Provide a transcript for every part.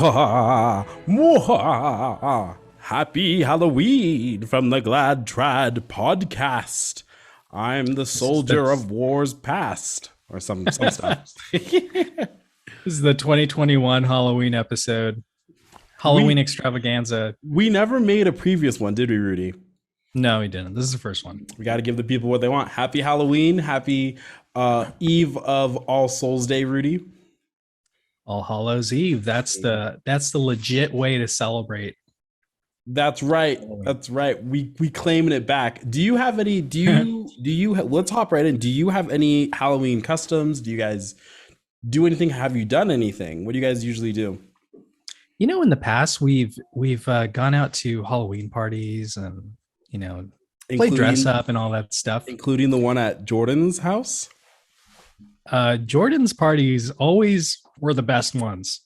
Mwahaha, mwahaha. Happy Halloween from the Glad Trad podcast. I'm the soldier of wars past, or some stuff. This is the 2021 Halloween episode. Halloween Extravaganza. We never made a previous one, did we, Rudy? No, we didn't. This is the first one. We got to give the people what they want. Happy Halloween. Happy Eve of All Souls Day, Rudy. All Hallows Eve. That's the legit way to celebrate. That's right. That's right. We claiming it back. Do you have any? Let's hop right in. Do you have any Halloween customs? Do you guys do anything? Have you done anything? What do you guys usually do? You know, in the past, we've gone out to Halloween parties and play dress up and all that stuff, including the one at Jordan's house. Jordan's parties always were the best ones.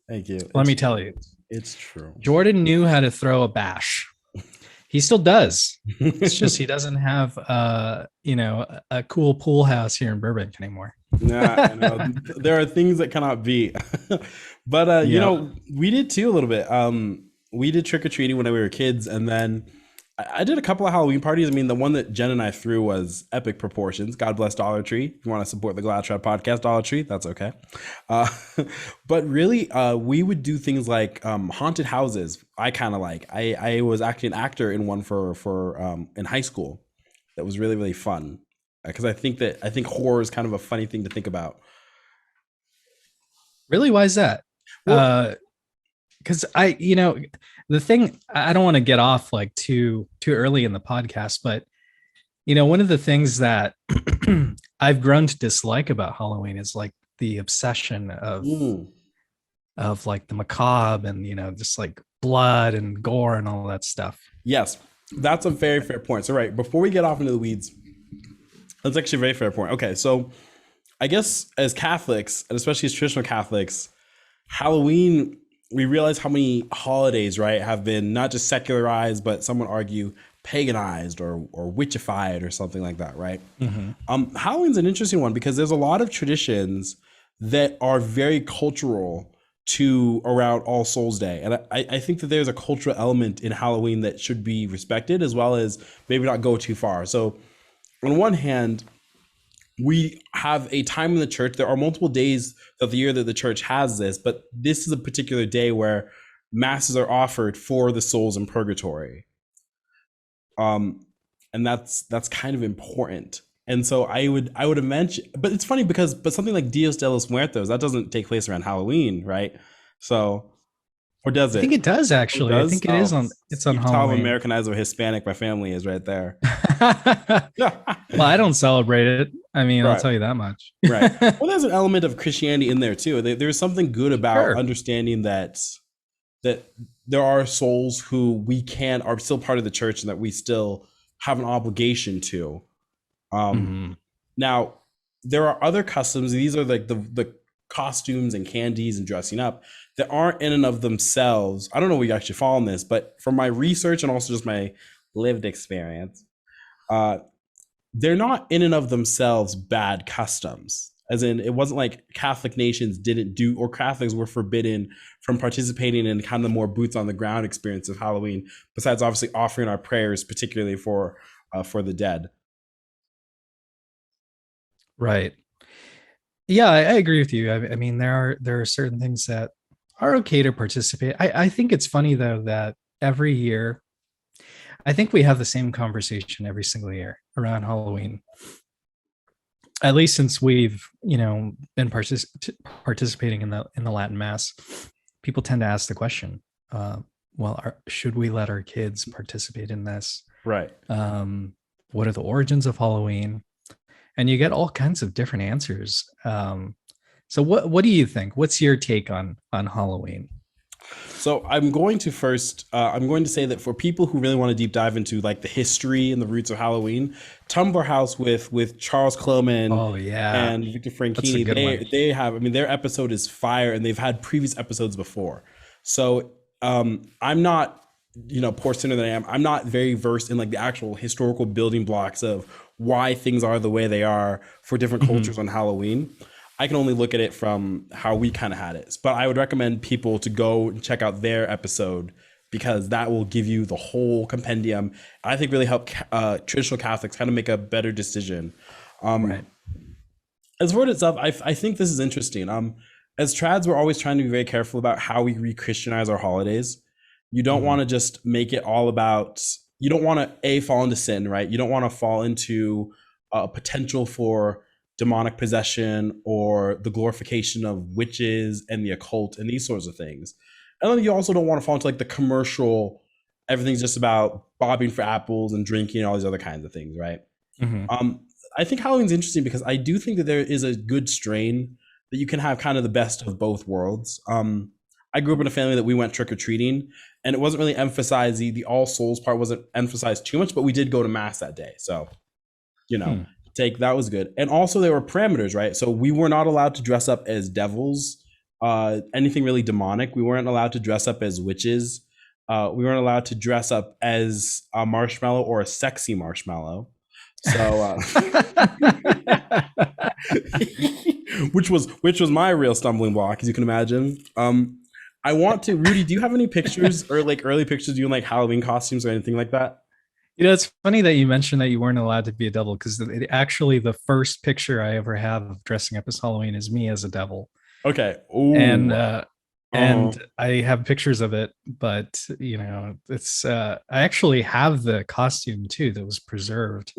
Thank you. Let me tell you. It's true. Jordan knew how to throw a bash. He still does. It's just he doesn't have a cool pool house here in Burbank anymore. Nah, there are things that cannot be. But we did too a little bit. We did trick-or-treating when we were kids, and then I did a couple of Halloween parties. I mean, the one that Jen and I threw was epic proportions. God bless Dollar Tree. If you want to support the Glad Trad podcast, Dollar Tree, that's okay. But really, we would do things like haunted houses. I was actually an actor in one for in high school. That was really, really fun. Because I think horror is kind of a funny thing to think about. Really? Why is that? Because the thing, I don't want to get off like too early in the podcast, but one of the things that I've grown to dislike about Halloween is like the obsession of like the macabre and just like blood and gore and all that stuff. Yes, that's a very fair point. So right before we get off into the weeds, that's actually a very fair point. Okay, so I guess as Catholics, and especially as traditional Catholics, Halloween, we realize how many holidays, right, have been not just secularized, but some would argue paganized or witchified or something like that, right? Mm-hmm. Halloween's an interesting one because there's a lot of traditions that are very cultural to around All Souls Day. And I think that there's a cultural element in Halloween that should be respected, as well as maybe not go too far. So on one hand, we have a time in the church. There are multiple days of the year that the church has this, but this is a particular day where masses are offered for the souls in purgatory. And that's kind of important. And so I would mention, but it's funny because something like Dios de los Muertos, that doesn't take place around Halloween, right? So, or does it? I think it does actually. I think it's on Halloween. How Americanized or Hispanic my family is right there. Well, I don't celebrate it. I mean, right. I'll tell you that much. Right. Well, there's an element of Christianity in there too. There's something good about understanding that there are souls who are still part of the church and that we still have an obligation to. Now, there are other customs. These are like the costumes and candies and dressing up that aren't in and of themselves. I don't know where you actually fall on this, but from my research and also just my lived experience, they're not in and of themselves bad customs. As in, it wasn't like Catholic nations didn't do, or Catholics were forbidden from participating in kind of the more boots on the ground experience of Halloween, besides obviously offering our prayers, particularly for the dead. Right. Yeah, I agree with you. I mean, there are certain things that are okay to participate. I think it's funny though that every year, I think we have the same conversation every single year around Halloween. At least since we've been participating in the Latin Mass, people tend to ask the question, should we let our kids participate in this? Right. What are the origins of Halloween? And you get all kinds of different answers. So what do you think? What's your take on Halloween? So I'm going to say that for people who really want to deep dive into like the history and the roots of Halloween, Tumblr House with Charles Kloman and Victor Franchini, they have, I mean, their episode is fire and they've had previous episodes before. So I'm not, poor sinner that I am, I'm not very versed in like the actual historical building blocks of why things are the way they are for different cultures on Halloween. I can only look at it from how we kind of had it. But I would recommend people to go and check out their episode because that will give you the whole compendium. I think really help traditional Catholics kind of make a better decision. Right. As for it itself, I think this is interesting. As trads, we're always trying to be very careful about how we re-Christianize our holidays. You don't want to just make it all about, you don't want to fall into sin, right? You don't want to fall into a potential for demonic possession or the glorification of witches and the occult and these sorts of things. And then you also don't want to fall into like the commercial, everything's just about bobbing for apples and drinking and all these other kinds of things, right? I think Halloween's interesting because I do think that there is a good strain that you can have kind of the best of both worlds. I grew up in a family that we went trick-or-treating, and it wasn't really emphasized, the All Souls part wasn't emphasized too much, but we did go to mass that day. So, that was good. And also there were parameters, right? So we were not allowed to dress up as devils, anything really demonic. We weren't allowed to dress up as witches. We weren't allowed to dress up as a marshmallow or a sexy marshmallow. So which was my real stumbling block, as you can imagine. I want to, Rudy, do you have any pictures or like early pictures of you in like Halloween costumes or anything like that? It's funny that you mentioned that you weren't allowed to be a devil, because actually the first picture I ever have of dressing up as Halloween is me as a devil. Okay. Ooh. And I have pictures of it, but it's I actually have the costume too that was preserved.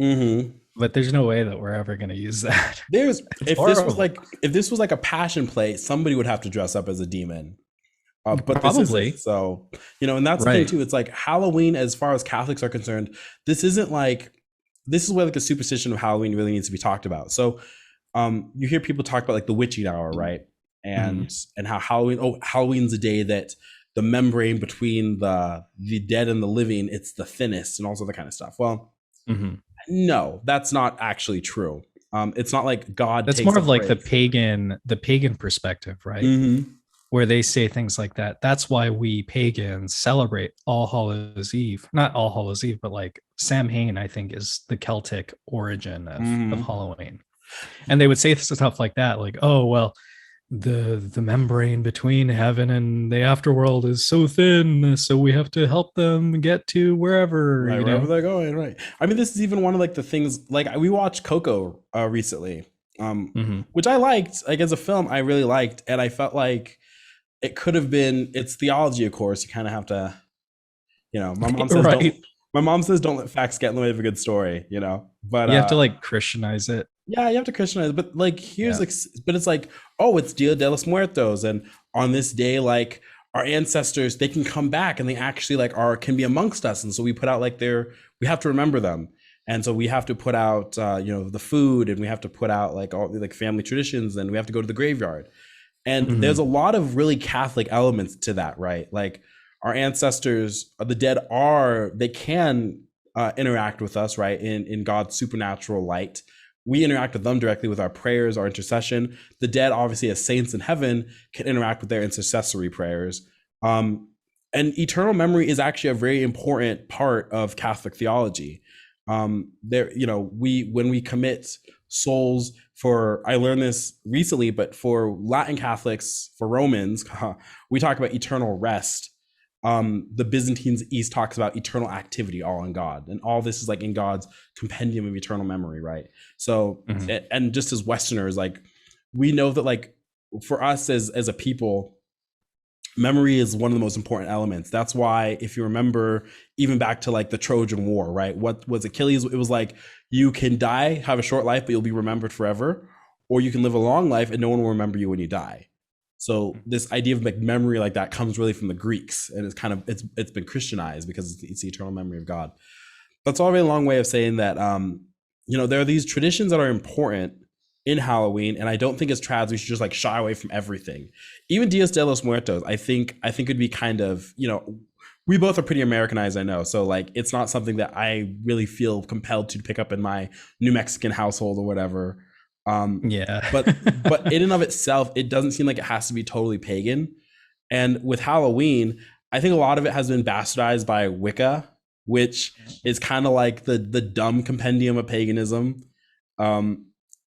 But there's no way that we're ever going to use that. If this was like a passion play, somebody would have to dress up as a demon. But probably. And that's the thing too. It's like Halloween, as far as Catholics are concerned, this is where like the superstition of Halloween really needs to be talked about. So you hear people talk about like the witching hour, right? And how Halloween's a day that the membrane between the dead and the living, it's the thinnest and all that kind of stuff. Well, no, that's not actually true. It's not like God. That's more of like the pagan perspective, right? Where they say things like that. That's why we pagans celebrate All Hallows Eve. Not All Hallows Eve, but like Samhain, I think, is the Celtic origin of Halloween. And they would say stuff like that, like, oh, well, the membrane between heaven and the afterworld is so thin, so we have to help them get to wherever, wherever they're going, right? I mean, this is even one of like the things, like we watched Coco recently, which I liked, like as a film, I really liked, and I felt like it could have been, it's theology, of course. You kind of have to, my mom says don't let facts get in the way of a good story, but you have to like Christianize it. Yeah, you have to Christianize it, but like but it's like, oh, it's Dia de los Muertos, and on this day, like our ancestors, they can come back and they actually like can be amongst us, and so we put out like we have to remember them, and so we have to put out the food, and we have to put out like all like family traditions, and we have to go to the graveyard. And there's a lot of really Catholic elements to that, right? Like our ancestors, the dead they can interact with us, right? In God's supernatural light. We interact with them directly with our prayers, our intercession. The dead, obviously, as saints in heaven, can interact with their intercessory prayers. And eternal memory is actually a very important part of Catholic theology. When we commit souls I learned this recently, but for Latin Catholics, for Romans, we talk about eternal rest. The Byzantines East talks about eternal activity, all in God, and all this is like in God's compendium of eternal memory, right? So, and just as Westerners, like we know that like for us as a people, memory is one of the most important elements. That's why, if you remember, even back to like the Trojan War, right? What was Achilles? It was like, you can die, have a short life, but you'll be remembered forever, or you can live a long life and no one will remember you when you die. So this idea of like memory like that comes really from the Greeks, and it's been Christianized because it's the eternal memory of God. That's already a long way of saying that there are these traditions that are important in Halloween, and I don't think as trads we should just like shy away from everything. Even Dias de los Muertos, I think it'd be kind of, we both are pretty Americanized, I know. So like it's not something that I really feel compelled to pick up in my New Mexican household or whatever. But in and of itself, it doesn't seem like it has to be totally pagan. And with Halloween, I think a lot of it has been bastardized by Wicca, which is kind of like the dumb compendium of paganism.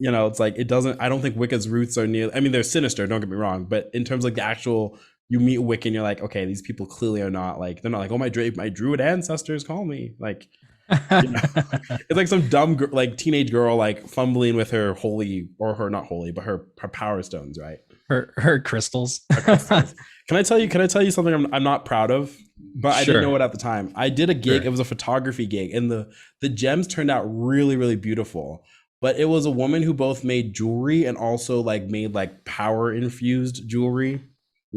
It's like it doesn't. I don't think Wicca's roots are near. I mean, they're sinister. Don't get me wrong, but in terms of like the actual, you meet Wicca and you're like, okay, these people clearly are not like they're not like, oh, my druid ancestors call me like. It's like some dumb like teenage girl like fumbling with her holy or her not holy but her power stones, right? Her crystals. Can I tell you something I'm not proud of, but I didn't know it at the time. I did a gig. It was a photography gig, and the gems turned out really, really beautiful. But it was a woman who both made jewelry and also like made like power infused jewelry.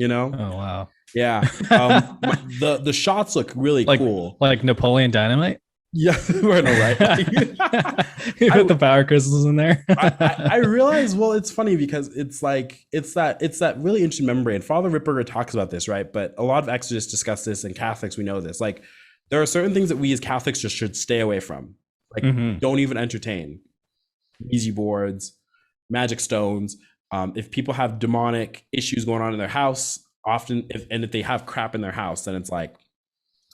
Oh wow. Yeah. The shots look really cool. Like Napoleon Dynamite. Yeah, we're in right. You put the power crystals in there. I realize. Well, it's funny because it's that really interesting membrane. Father Ripperger talks about this, right? But a lot of exorcists discuss this, and Catholics we know this. Like, there are certain things that we as Catholics just should stay away from. Like, don't even entertain Ouija boards, magic stones. If people have demonic issues going on in their house, often, if they have crap in their house, then it's like,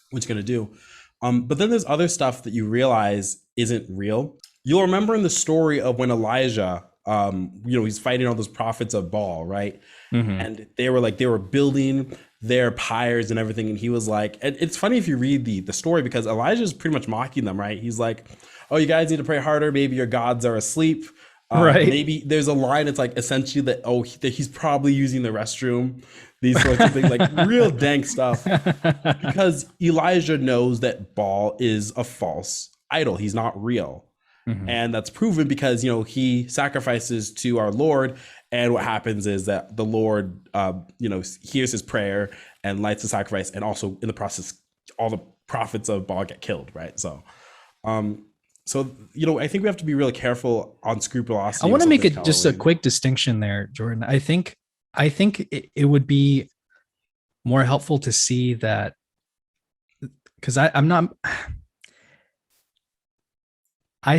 what you gonna do? But then there's other stuff that you realize isn't real. You'll remember in the story of when Elijah, he's fighting all those prophets of Baal, right? And they were building their pyres and everything. And he was like, and it's funny if you read the story because Elijah is pretty much mocking them, right? He's like, oh, you guys need to pray harder. Maybe your gods are asleep. Right. Maybe there's a line. It's like essentially that he's probably using the restroom. These sorts of things, like real dank stuff, because Elijah knows that Baal is a false idol. He's not real. And that's proven because, he sacrifices to our Lord. And what happens is that the Lord, hears his prayer and lights the sacrifice. And also in the process, all the prophets of Baal get killed. Right. So, I think we have to be really careful on scrupulosity. I want to make just a quick distinction there, Jordan. I think it would be more helpful to see that, because I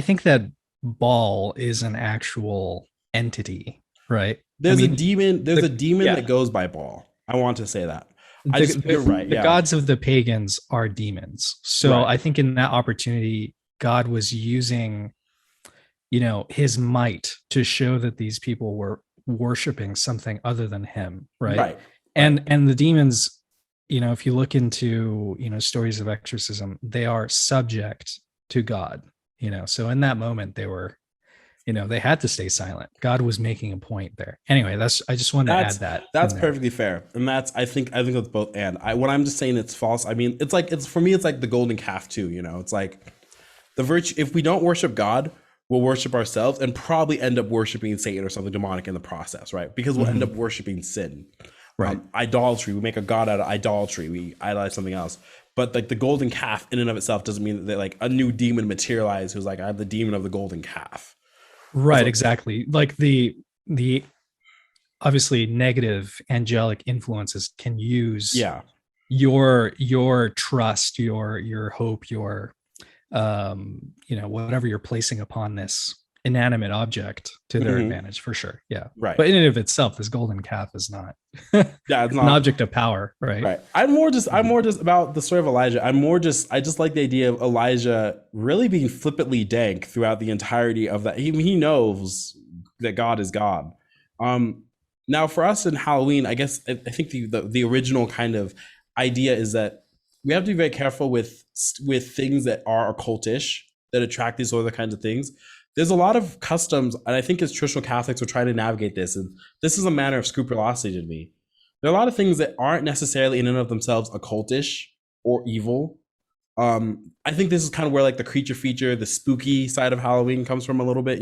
think that Baal is an actual entity, right? There's a demon that goes by Baal. I want to say that. You're right. The gods of the pagans are demons. So I think in that opportunity, God was using, his might to show that these people were worshiping something other than him, right? And the demons, if you look into stories of exorcism, they are subject to God, so in that moment they were, they had to stay silent. God was making a point there. Anyway, I just wanted to add that. That's perfectly fair, and that's I think that's both. And what I'm just saying, it's false. I mean, it's for me, it's like the golden calf too. It's like the virtue. If we don't worship God, we'll worship ourselves and probably end up worshiping Satan or something demonic in the process, right? Because we'll end up worshiping sin, right? Idolatry. We make a god out of idolatry. We idolize something else. But like the golden calf in and of itself doesn't mean that like a new demon materialized who's like, I have the demon of the golden calf. Right, exactly. Like the obviously negative angelic influences can use your trust, your hope, your whatever you're placing upon this inanimate object to their advantage, for sure. Yeah. Right. But in and of itself, this golden calf is not it's not an object of power. Right. I'm more just about the story of Elijah. I just like the idea of Elijah really being flippantly dank throughout the entirety of that. He knows that God is God. Now for us in Halloween, I guess I think the original kind of idea is that we have to be very careful with things that are occultish, that attract these other kinds of things. There's a lot of customs, and I think as traditional Catholics, we're trying to navigate this, and this is a matter of scrupulosity to me. There are a lot of things that aren't necessarily in and of themselves occultish or evil. I think this is kind of where like the creature feature, the spooky side of Halloween comes from a little bit,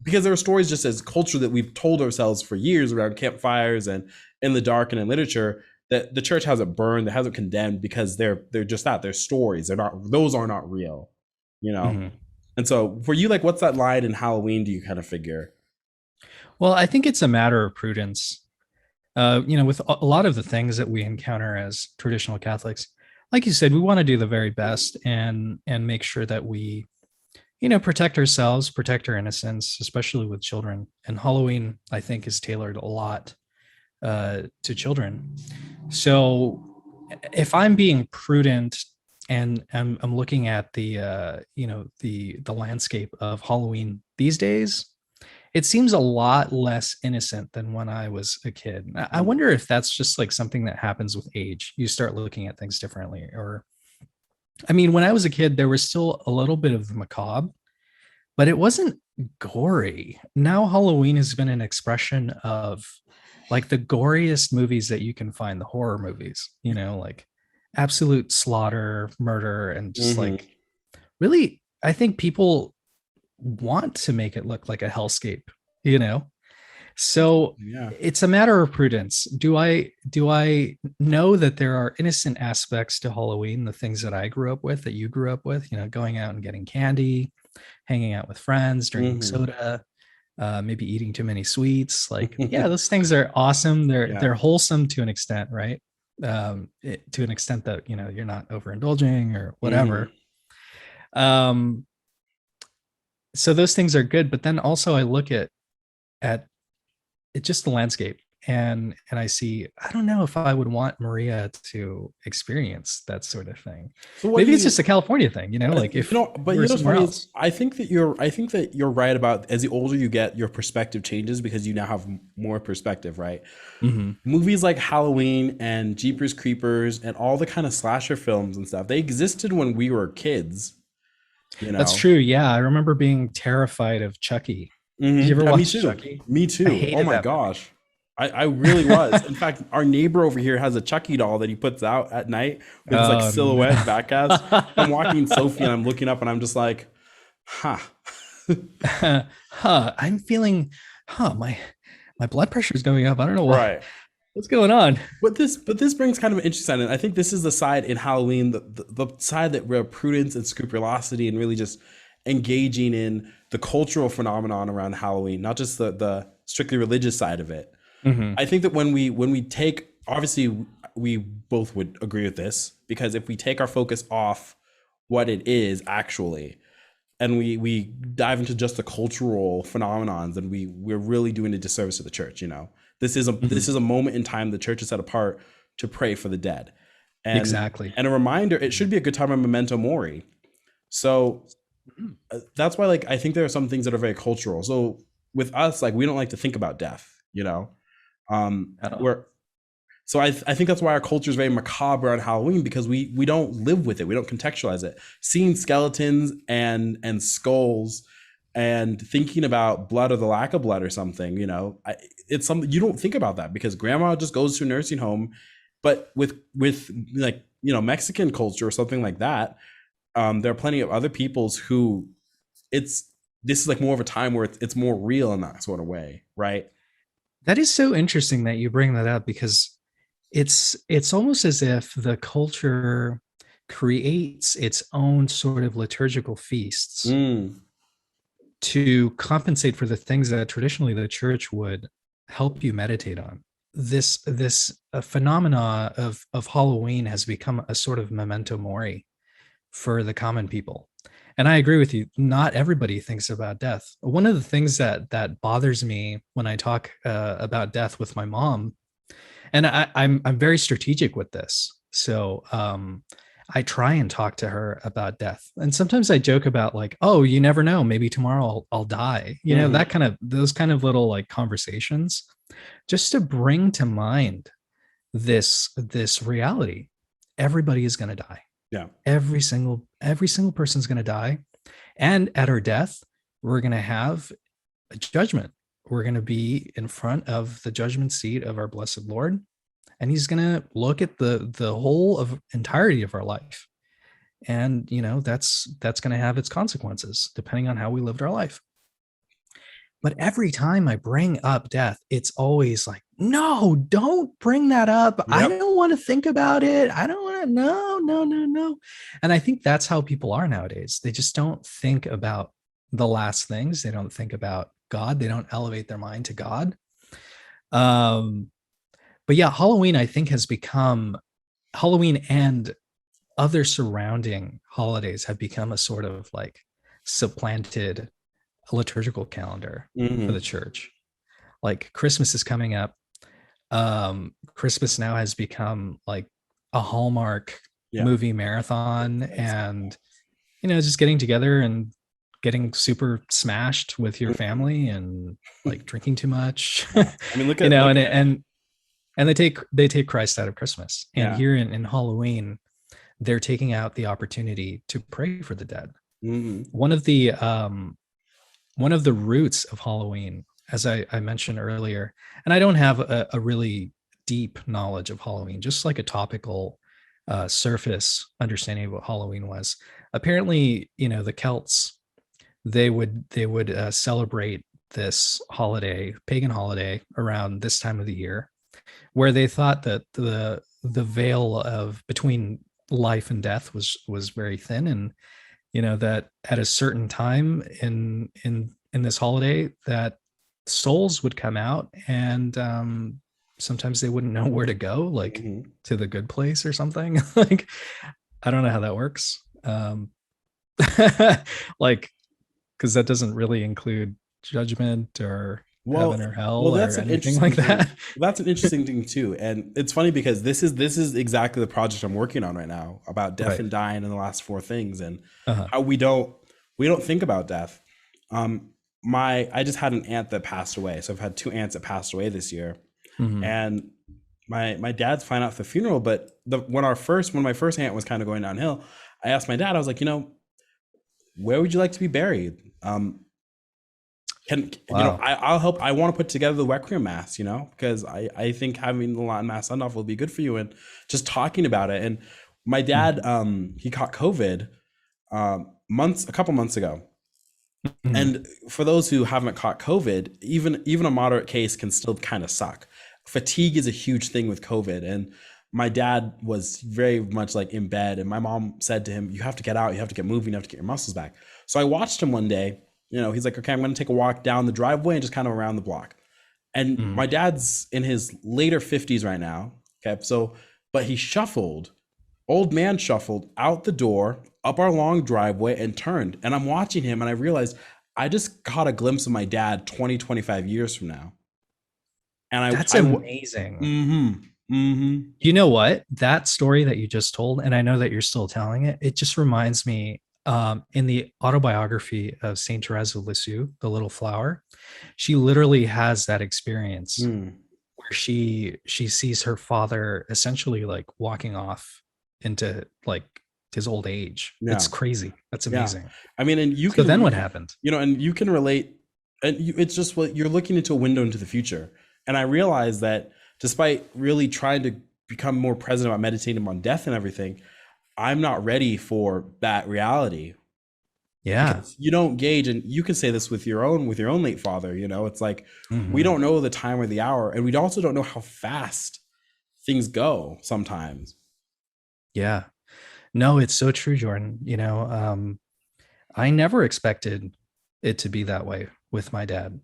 because there are stories just as culture that we've told ourselves for years around campfires and in the dark and in literature that the church hasn't burned, that hasn't condemned, because they're just that. They're stories. Those are not real, And so for you, like, what's that line in Halloween do you kind of figure? Well, I think it's a matter of prudence. With a lot of the things that we encounter as traditional Catholics, like you said, we want to do the very best and make sure that we, protect ourselves, protect our innocence, especially with children. And Halloween, I think, is tailored a lot to children. So if I'm being prudent and I'm looking at the landscape of Halloween these days, it seems a lot less innocent than when I was a kid. I wonder if that's just like something that happens with age. You start looking at things differently. Or, I mean, when I was a kid, there was still a little bit of the macabre, but it wasn't gory. Now Halloween has been an expression of like the goriest movies that you can find, the horror movies, like absolute slaughter, murder, and just Mm-hmm. like really, I think people want to make it look like a hellscape, you know? So Yeah. it's a matter of prudence. Do I know that there are innocent aspects to Halloween, the things that I grew up with, that you grew up with, going out and getting candy, hanging out with friends, drinking Mm-hmm. soda, maybe eating too many sweets. Like, yeah, those things are awesome. They're Yeah. they're wholesome to an extent, right? To an extent that you're not overindulging or Mm-hmm. whatever. Um, so those things are good, but then also I look at it, just the landscape, and I see, I don't know if I would want Maria to experience that sort of thing. So what do Maybe it's you just a California thing, like if but we were what's somewhere funny is else. I think that you're right about as the older you get, your perspective changes because you now have more perspective, right? Mhm. Movies like Halloween and Jeepers Creepers and all the kind of slasher films and stuff, they existed when we were kids, you That's know. true. Yeah, I remember being terrified of Chucky. Did you ever Yeah, me watch too. Chucky? Me I too. Oh hated my that movie. gosh. I really was. In fact, our neighbor over here has a Chucky doll that he puts out at night with his like Oh silhouette no. back cast. I'm walking Sophie and I'm looking up and I'm just like, huh. I'm feeling, my blood pressure is going up. I don't know what Right. what's going on. But this brings kind of an interesting side. And I think this is the side in Halloween, the side that where prudence and scrupulosity and really just engaging in the cultural phenomenon around Halloween, not just the strictly religious side of it. Mhm. I think that when we take, obviously we both would agree with this, because if we take our focus off what it is actually and we dive into just the cultural phenomenons, then we're really doing a disservice to the church, you know. This Mhm. is a moment in time the church is set apart to pray for the dead. And Exactly. and a reminder, it should be a good time of memento mori. So Mhm. that's why, like, I think there are some things that are very cultural. So with us, like, we don't like to think about death, you know. At all. We're so I think that's why our culture is very macabre on Halloween, because we don't live with it, we don't contextualize it. Seeing skeletons and skulls and thinking about blood or the lack of blood or something, it's something you don't think about that because grandma just goes to a nursing home. But with like Mexican culture or something like that, there are plenty of other peoples who it's this is like more of a time where it's more real in that sort of way, right? That is so interesting that you bring that up, because it's almost as if the culture creates its own sort of liturgical feasts Mm, to compensate for the things that traditionally the church would help you meditate on. This phenomena of Halloween has become a sort of memento mori for the common people. And I agree with you. Not everybody thinks about death. One of the things that bothers me when I talk about death with my mom, and I'm very strategic with this. So I try and talk to her about death, and sometimes I joke about like, oh, you never know, maybe tomorrow I'll die. That mhm. kind of those kind of little like conversations, just to bring to mind this reality. Everybody is going to die. Yeah. Every single person's going to die, and at our death, we're going to have a judgment. We're going to be in front of the judgment seat of our blessed Lord, and he's going to look at the whole of entirety of our life, and that's going to have its consequences depending on how we lived our life. But every time I bring up death, it's always like, no, don't bring that up. I Yep. don't want to think about it. I don't want to. No, no, no, no. And I think that's how people are nowadays. They just don't think about the last things. They don't think about God. They don't elevate their mind to God. Um, but yeah, Halloween, I think, has become Halloween, and other surrounding holidays have become a sort of like supplanted liturgical calendar for the Mhm. church. Like Christmas is coming up. Christmas now has become like a Hallmark Yeah. movie marathon, and just getting together and getting super smashed with your family and like drinking too much. Yeah. I mean, You know, look and at and they take Christ out of Christmas. And yeah. here in Halloween, they're taking out the opportunity to pray for the dead. Hmm. One of the one of the roots of Halloween, as I mentioned earlier, and I don't have a really deep knowledge of Halloween, just like a topical surface understanding of what Halloween was. Apparently, the Celts, they would celebrate this holiday, pagan holiday, around this time of the year, where they thought that the veil of between life and death was very thin, and that at a certain time in this holiday, that souls would come out, and sometimes they wouldn't know where to go, like Hmm. to the good place or something. Like, I don't know how that works. Like, because that doesn't really include judgment or Well, heaven or well, hell or that's an anything like interesting that. thing. That's an interesting thing too, and it's funny because this is exactly the project I'm working on right now about death Right. and dying and the last four things, and Uh-huh. how we don't think about death. My I just had an aunt that passed away, so I've had two aunts that passed away this year, Mhm. and my dad's flying out for the funeral. But when my first aunt was kind of going downhill, I asked my dad. I was like, where would you like to be buried? Can Wow. I'll help. I want to put together the requiem mass, because I think having the Latin mass send off will be good for you, and just talking about it. And my dad, Mhm. he caught COVID a couple months ago. Mhm. And for those who haven't caught COVID, even a moderate case can still kind of suck. Fatigue is a huge thing with COVID, and my dad was very much like in bed, and my mom said to him, "You have to get out, you have to get moving, you have to get your muscles back." So I watched him one day. He's like, "Okay, I'm going to take a walk down the driveway and just kind of around the block." And Mhm. my dad's in his later 50s right now. Okay, so but he shuffled, old man shuffled out the door, up our long driveway, and turned. And I'm watching him, and I realized I just caught a glimpse of my dad 20, 25 years from now. And That's amazing. mm-hmm, mm-hmm, You know what? That story that you just told, and I know that you're still telling it, it just reminds me, in the autobiography of Saint Therese of Lisieux, The Little Flower, she literally has that experience mm, where she sees her father essentially like walking off into like his old age. It's yeah, crazy. That's yeah. amazing. I mean, and So then what happened? and you can relate, and it's just what you're looking into a window into the future. And I realized that despite really trying to become more present about meditating on death and everything, I'm not ready for that reality, Yeah. because you don't gauge. And you can say this with your own late father. It's like we Mhm. don't know the time or the hour, and we also don't know how fast things go sometimes. Yeah. No, it's so true, Jordan. I never expected it to be that way with my dad.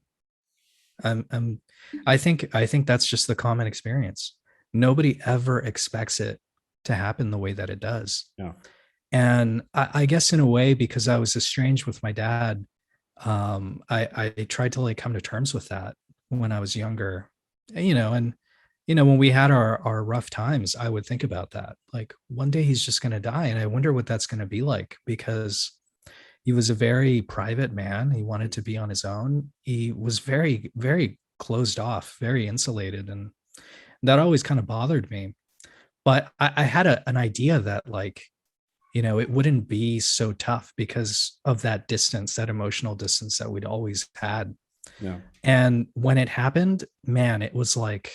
I'm I think that's just the common experience. Nobody ever expects it to happen the way that it does. Yeah. And I guess in a way, because I was estranged with my dad, I tried to like come to terms with that when I was younger. And when we had our rough times, I would think about that. Like, one day he's just gonna die. And I wonder what that's gonna be like, because he was a very private man. He wanted to be on his own. He was very, very closed off, very insulated. And that always kind of bothered me. But I had an idea that, like, it wouldn't be so tough because of that distance, that emotional distance that we'd always had. Yeah. And when it happened, man, it was like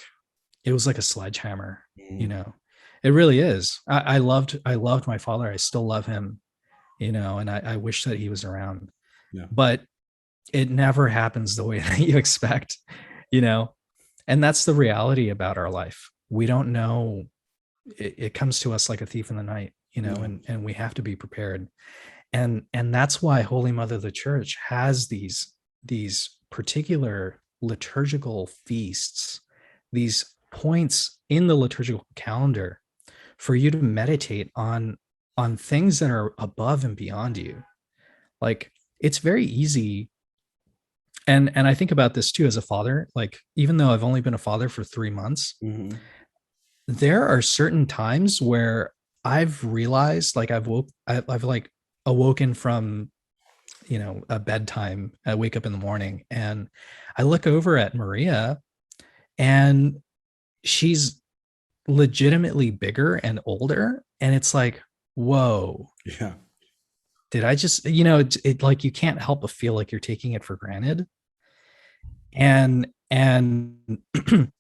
a sledgehammer, you Mm, know. It really is. I loved my father. I still love him, and I wish that he was around. yeah. But it never happens the way that you expect, you know. And that's the reality about our life. We don't know. It comes to us like a thief in the night, Yeah. and we have to be prepared. And that's why Holy Mother of the Church has these particular liturgical feasts, these points in the liturgical calendar for you to meditate on things that are above and beyond you. Like, it's very easy. And I think about this too as a father. Like, even though I've only been a father for 3 months, Hmm. there are certain times where I've realized, like, I've like awoken from a bedtime. I wake up in the morning and I look over at Maria, and she's legitimately bigger and older, and it's like, whoa, Yeah. did I just, like, you can't help but feel like you're taking it for granted. And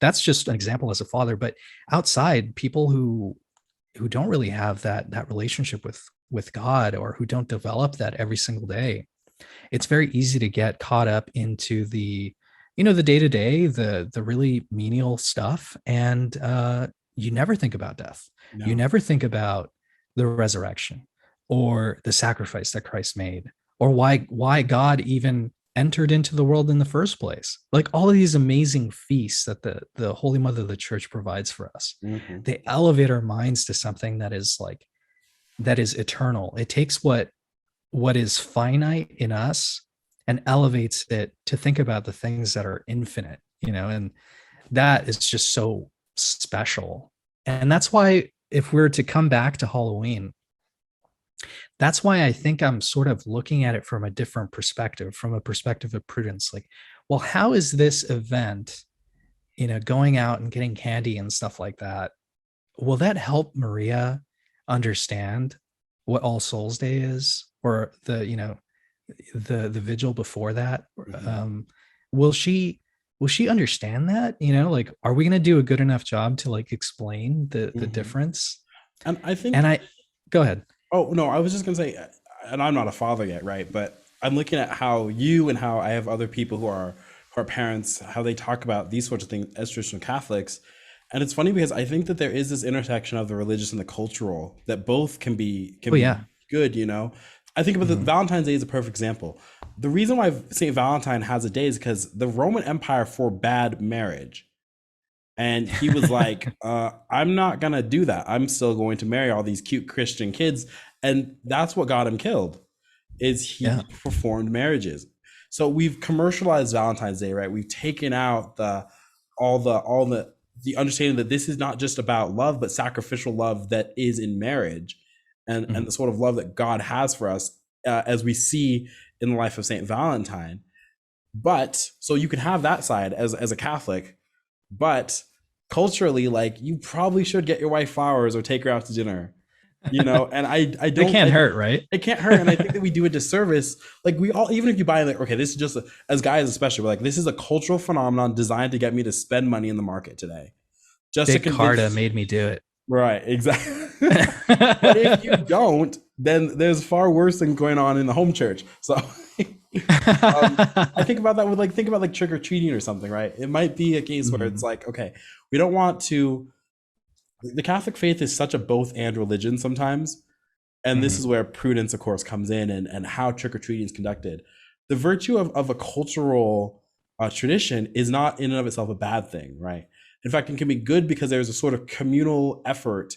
that's just an example as a father, but outside, people who don't really have that relationship with God, or who don't develop that every single day, it's very easy to get caught up into the day-to-day, the really menial stuff. And you never think about death. You No. never think about the resurrection, or the sacrifice that Christ made, or why God even entered into the world in the first place. Like, all of these amazing feasts that the Holy Mother of the Church provides for us, Hmm. they elevate our minds to something that is like, that is eternal. It takes what is finite in us and elevates it to think about the things that are infinite, and that is just so special. And that's why, if we're to come back to Halloween, that's why I think I'm sort of looking at it from a different perspective, from a perspective of prudence. Like, well, how is this event, going out and getting candy and stuff like that, will that help Maria understand what All Souls Day is, or the vigil before that? Hmm. Um, will she understand that? Like, are we going to do a good enough job to like explain the Hmm. difference? And I And think, I go ahead. oh no, I was just gonna say, and I'm not a father yet, right? But I'm looking at how you and how I have other people who are parents, how they talk about these sorts of things as traditional Catholics. And it's funny because I think that there is this intersection of the religious and the cultural that both can Oh be yeah. good, you know. I think about the Mhm. Valentine's Day is a perfect example. The reason why Saint Valentine has a day is because the Roman Empire forbade marriage. And he was like, I'm not gonna do that. I'm still going to marry all these cute Christian kids. And that's what got him killed, is Yeah. he performed marriages. So we've commercialized Valentine's Day, right? We've taken out the understanding that this is not just about love, but sacrificial love that is in marriage, and Mhm. the sort of love that God has for us, as we see in the life of Saint Valentine. But so you can have that side as a Catholic, but culturally, like, you probably should get your wife flowers or take her out to dinner, and I It don't can't I, hurt, right? it can't hurt. And I think that we do a disservice. Like, we all, even if you buy, like, okay, this is just as guys especially, we're like, this is a cultural phenomenon designed to get me to spend money in the market today, just to Big Carta convince. made me do it. Right, exactly. But if you don't, then there's far worse things going on in the home church. So um, I think about that with, like, think about like trick or treating or something, right? It might be a case where it's Mhm. like, okay, we don't want to. The Catholic faith is such a both and religion sometimes, and this is Mhm. where prudence, of course, comes in, and how trick or treating is conducted. The virtue of a cultural tradition is not in and of itself a bad thing, right? In fact, it can be good because there's a sort of communal effort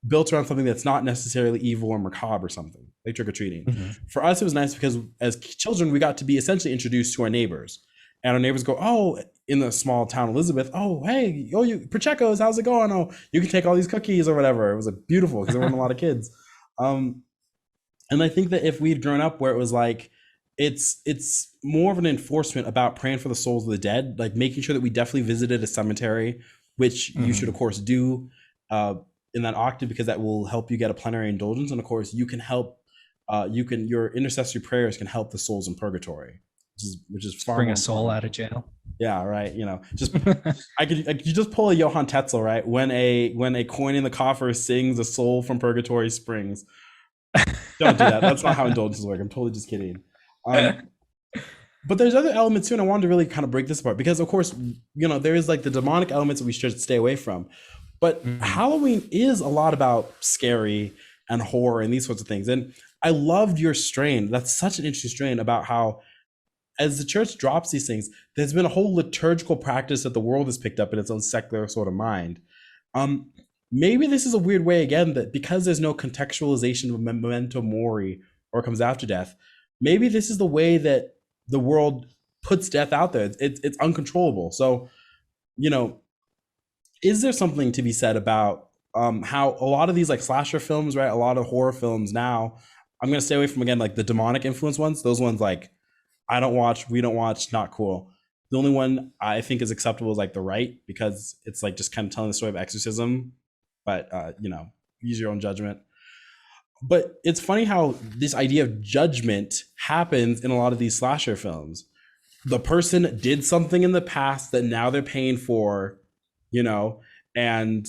built around something that's not necessarily evil or macabre or something, like trick or treating. Mhm. For us, it was nice because as children, we got to be essentially introduced to our neighbors. And our neighbors go, oh, in the small town Elizabeth, oh, hey, oh, you Pacheco's, how's it going? Oh, you can take all these cookies or whatever. It was like beautiful because there weren't a lot of kids. Um, and I think that if we'd grown up where it was like, it's more of an enforcement about praying for the souls of the dead, like making sure that we definitely visited a cemetery, which you should of Mhm. course do, uh, in that octave, because that will help you get a plenary indulgence, and of course you can help, your intercessory prayers can help the souls in purgatory, which is Just far bring more a soul important. out of jail. Yeah, right. Just I could you just pull a Johann Tetzel, right? When a coin in the coffer sings, a soul from purgatory springs. Don't do that. That's not how indulgences work. I'm totally just kidding. Um, but there's other elements too, and I wanted to really kind of break this apart because, of course, there is like the demonic elements that we should stay away from. But Mhm. Halloween is a lot about scary and horror and these sorts of things. And I loved your strain. That's such an interesting strain about how, as the church drops these things, there's been a whole liturgical practice that the world has picked up in its own secular sort of mind. Um, Maybe this is a weird way again that because there's no contextualization of memento mori or comes after death, maybe this is the way that the world puts death out there. It's uncontrollable. So, you know, is there something to be said about how a lot of these like slasher films, right? A lot of horror films now, I'm gonna stay away from, again, like the demonic influence ones. Those ones, like, I don't watch, we don't watch, not cool. The only one I think is acceptable is like the Rite, because it's like just kind of telling the story of exorcism, but use your own judgment. But it's funny how this idea of judgment happens in a lot of these slasher films. The person did something in the past that now they're paying for, and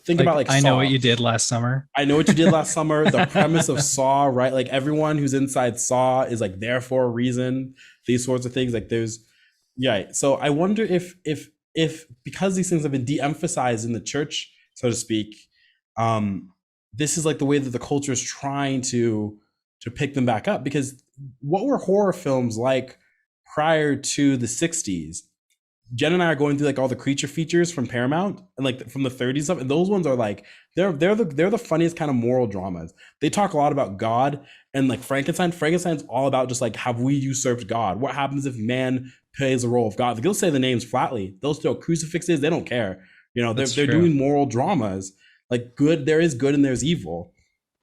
think about like I Saw. know what you did last summer. I know what you did last summer. The premise of Saw, right? Like everyone who's inside Saw is like there for a reason. These sorts of things, like there's, yeah. So I wonder if because these things have been de-emphasized in the church, so to speak, this is like the way that the culture is trying to pick them back up. Because what were horror films like prior to the 60s? Jen and I are going through like all the creature features from Paramount and like from the 30s stuff, and those ones are like they're the funniest kind of moral dramas. They talk a lot about God, and like Frankenstein. Frankenstein's all about just like, have we usurped God? What happens if man plays the role of God? Like, they'll say the names flatly. They'll throw crucifixes. They don't care. They're doing moral dramas. Like, good, there is good and there's evil.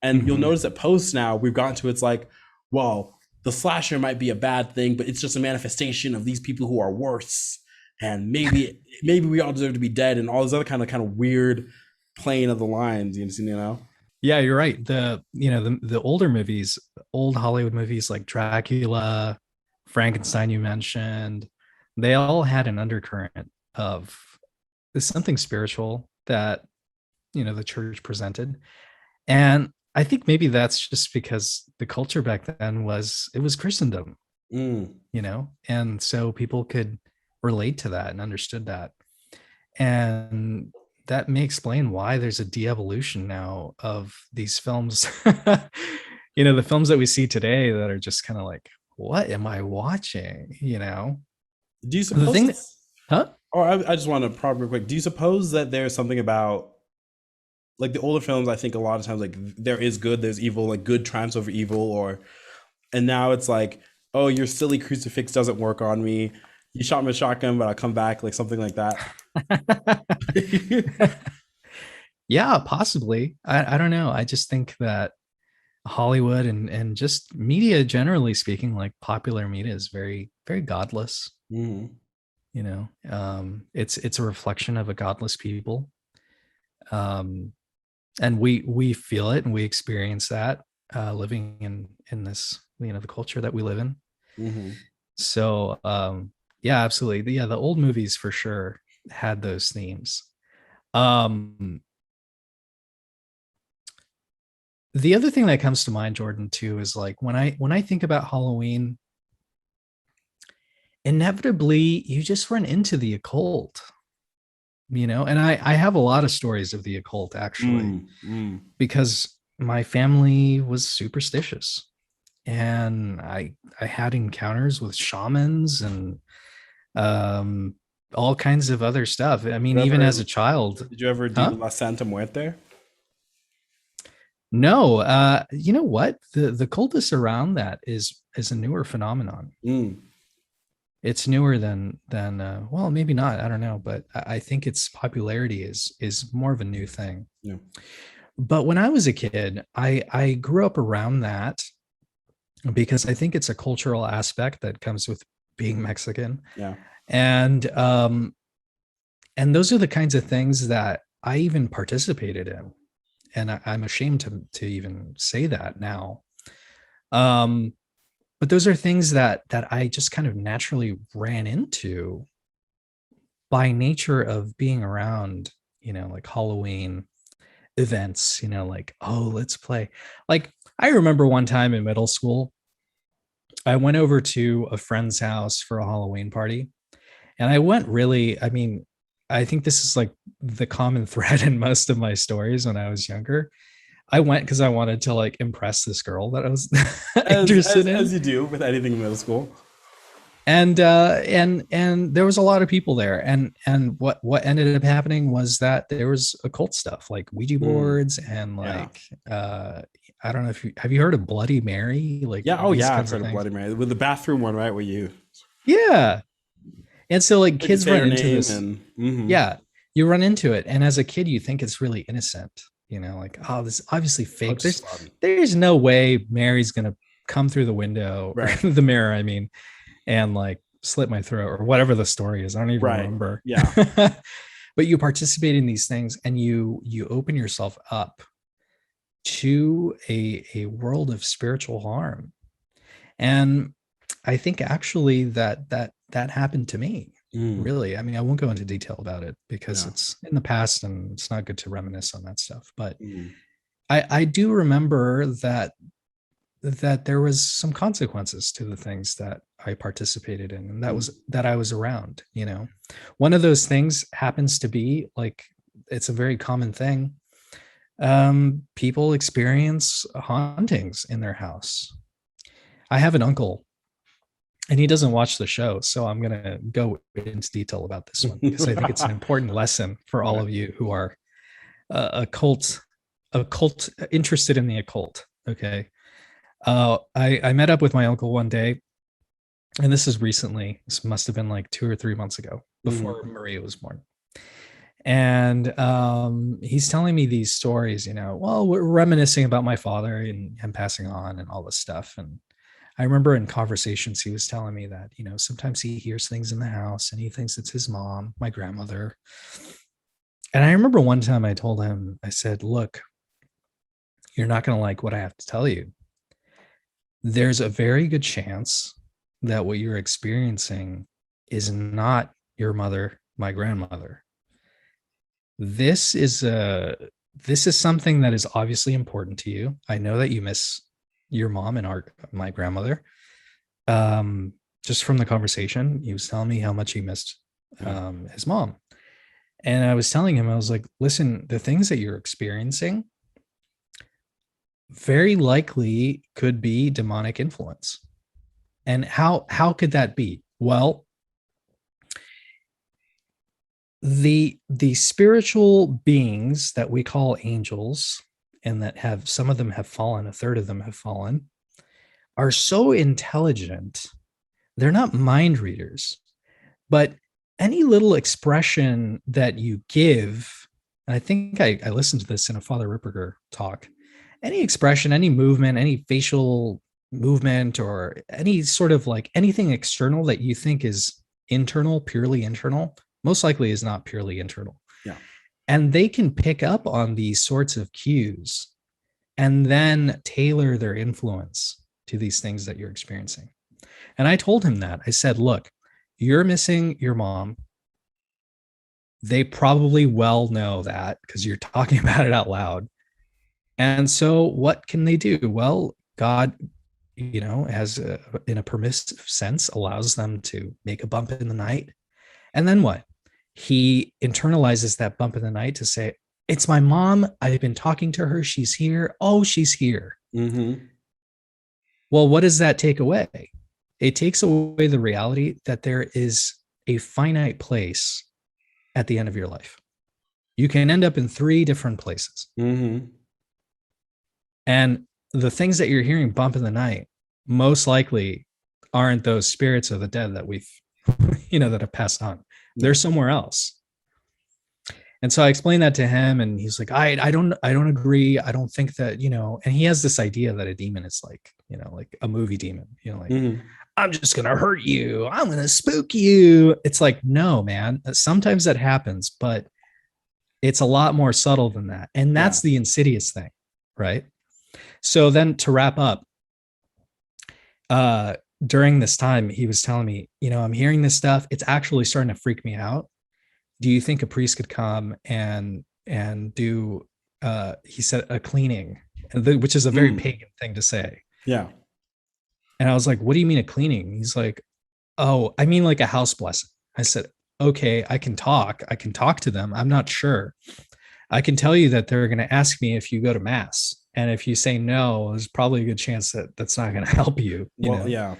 And you'll notice that post now we've gotten to, it's like, well, the slasher might be a bad thing, but it's just a manifestation of these people who are worse. And maybe we all deserve to be dead, and all this other kind of weird playing of the lines, Yeah, you're right. The older movies, old Hollywood movies like Dracula, Frankenstein you mentioned, they all had an undercurrent of something spiritual that the church presented. And I think maybe that's just because the culture back then was Christendom, and so people could relate to that and understood that. And that may explain why there's a de-evolution now of these films. The films that we see today that are just kind of like, what am I watching? Do you suppose the thing that, huh? Or I just want to prod real quick. Do you suppose that there's something about like the older films? I think a lot of times like there is good, there's evil, like good triumphs over evil, and now it's like, oh, your silly crucifix doesn't work on me. You shot me with a shotgun, but I'll come back, like something like that. Yeah, possibly. I don't know. I just think that Hollywood and just media generally speaking, like popular media, is very, very godless. It's a reflection of a godless people. And we feel it and we experience that living in this, the culture that we live in. So yeah, absolutely. Yeah, the old movies for sure had those themes. The other thing that comes to mind, Jordan, too, is like when I think about Halloween, inevitably you just run into the occult, and I have a lot of stories of the occult actually, because my family was superstitious, and I had encounters with shamans and all kinds of other stuff. I mean, even as a child. Did you ever do La Santa Muerte? No. You know what? The cultus around that is a newer phenomenon. It's newer than well, maybe not. I don't know, but I think its popularity is more of a new thing. Yeah. But when I was a kid, I grew up around that because I think it's a cultural aspect that comes with being Mexican. Yeah. And those are the kinds of things that I even participated in. And I'm ashamed to even say that now. But those are things that I just kind of naturally ran into by nature of being around, like Halloween events, like, oh, let's play. Like, I remember one time in middle school, I went over to a friend's house for a Halloween party. And I went really, I mean, I think this is like the common thread in most of my stories when I was younger. I went because I wanted to like impress this girl that I was interested in. As you do with anything in middle school. And there was a lot of people there. And what ended up happening was that there was occult stuff like Ouija boards and like, I don't know if have you heard of Bloody Mary? Like, yeah. Oh yeah. I've heard of Bloody Mary with the bathroom one, right? Where you. Yeah. And so like kids run into this. Yeah, you run into it. And as a kid, you think it's really innocent, like, oh, this is obviously fake. Which is fun. There's no way Mary's gonna come through the window, Right. or the mirror, I mean, and like slit my throat or whatever the story is. I don't even Right. remember. Yeah. But you participate in these things, and you open yourself up to a world of spiritual harm. And I think actually that happened to me. Really. I mean, I won't go into detail about it because it's in the past and it's not good to reminisce on that stuff. But I do remember that there was some consequences to the things that I participated in, and that was that I was around. One of those things happens to be like, it's a very common thing. People experience hauntings in their house. I have an uncle, and he doesn't watch the show, so I'm going to go into detail about this one because I think it's an important lesson for all of you who are occult interested in the occult. Okay. I met up with my uncle one day, and this is recently. This must have been like 2 or 3 months ago, before Maria was born. And he's telling me these stories, well, we're reminiscing about my father and him passing on and all this stuff. And I remember in conversations, he was telling me that, sometimes he hears things in the house and he thinks it's his mom, my grandmother. And I remember one time I told him, I said, look, you're not going to like what I have to tell you. There's a very good chance that what you're experiencing is not your mother, my grandmother. This is something that is obviously important to you. I know that you miss your mom and my grandmother. Just from the conversation, he was telling me how much he missed his mom. And I was telling him, I was like, listen, the things that you're experiencing very likely could be demonic influence. And how could that be? Well, the spiritual beings that we call angels, and that have, some of them have fallen, a third of them have fallen, are so intelligent. They're not mind readers, but any little expression that you give, and I think I listened to this in a Father Ripperger talk, any expression, any movement, any facial movement, or any sort of like anything external that you think is internal, purely internal, most likely is not purely internal. Yeah. And they can pick up on these sorts of cues and then tailor their influence to these things that you're experiencing. And I told him that. I said, look, you're missing your mom. They probably well know that because you're talking about it out loud. And so what can they do? Well, God, has in a permissive sense, allows them to make a bump in the night. And then what? He internalizes that bump in the night to say, it's my mom. I've been talking to her. She's here. Oh, she's here. Mm-hmm. Well, what does that take away? It takes away the reality that there is a finite place at the end of your life. You can end up in 3 different places. Mm-hmm. And the things that you're hearing bump in the night most likely aren't those spirits of the dead that we've, that have passed on. They're somewhere else. And so I explained that to him, and he's like, I don't agree. I don't think that, and he has this idea that a demon is like, like a movie demon, I'm just going to hurt you. I'm going to spook you. It's like, no, man, sometimes that happens, but it's a lot more subtle than that. And that's the insidious thing. Right. So then to wrap up, during this time, he was telling me, I'm hearing this stuff. It's actually starting to freak me out. Do you think a priest could come and do, he said, a cleaning, which is a very pagan thing to say. Yeah. And I was like, what do you mean a cleaning? He's like, oh, I mean like a house blessing. I said, okay, I can talk to them. I'm not sure. I can tell you that they're going to ask me if you go to mass. And if you say no, there's probably a good chance that that's not going to help you. Yeah.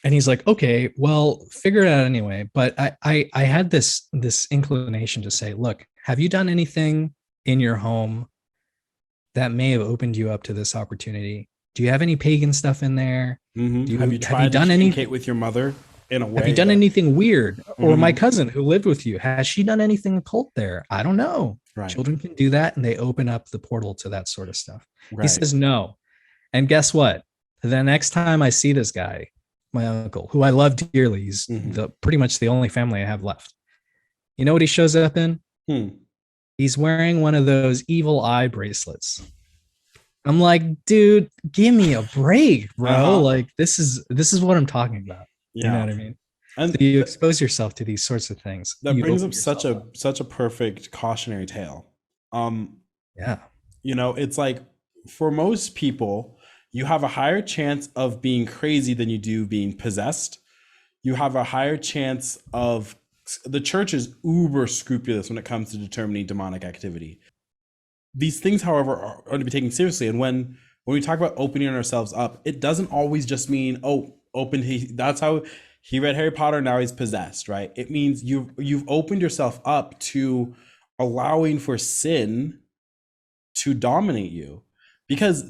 And he's like, okay, well, figure it out anyway. But I had this inclination to say, look, have you done anything in your home that may have opened you up to this opportunity? Do you have any pagan stuff in there? Mm-hmm. Have you tried to communicate with your mother in a way? Have you done anything weird? Or my cousin who lived with you, has she done anything occult there? I don't know. Right. Children can do that, and they open up the portal to that sort of stuff. He Right. says no. And guess what? The next time I see this guy, my uncle, who I love dearly, he's Hmm. the pretty much the only family I have left. You know what he shows up in? Hmm. He's wearing one of those evil eye bracelets. I'm like, dude, give me a break, bro. Uh-huh. Like this is what I'm talking about. You know Yeah. what I mean? So And you expose yourself to these sorts of things. that You brings open up yourself up. such a perfect cautionary tale. Um, Yeah. it's like for most people, you have a higher chance of being crazy than you do being possessed. You have a higher chance of the church is uber scrupulous when it comes to determining demonic activity. These things, however, are to be taken seriously. And when we talk about opening ourselves up, it doesn't always just mean, oh, open. That's how he read Harry Potter. Now he's possessed, right? It means you've opened yourself up to allowing for sin to dominate you. Because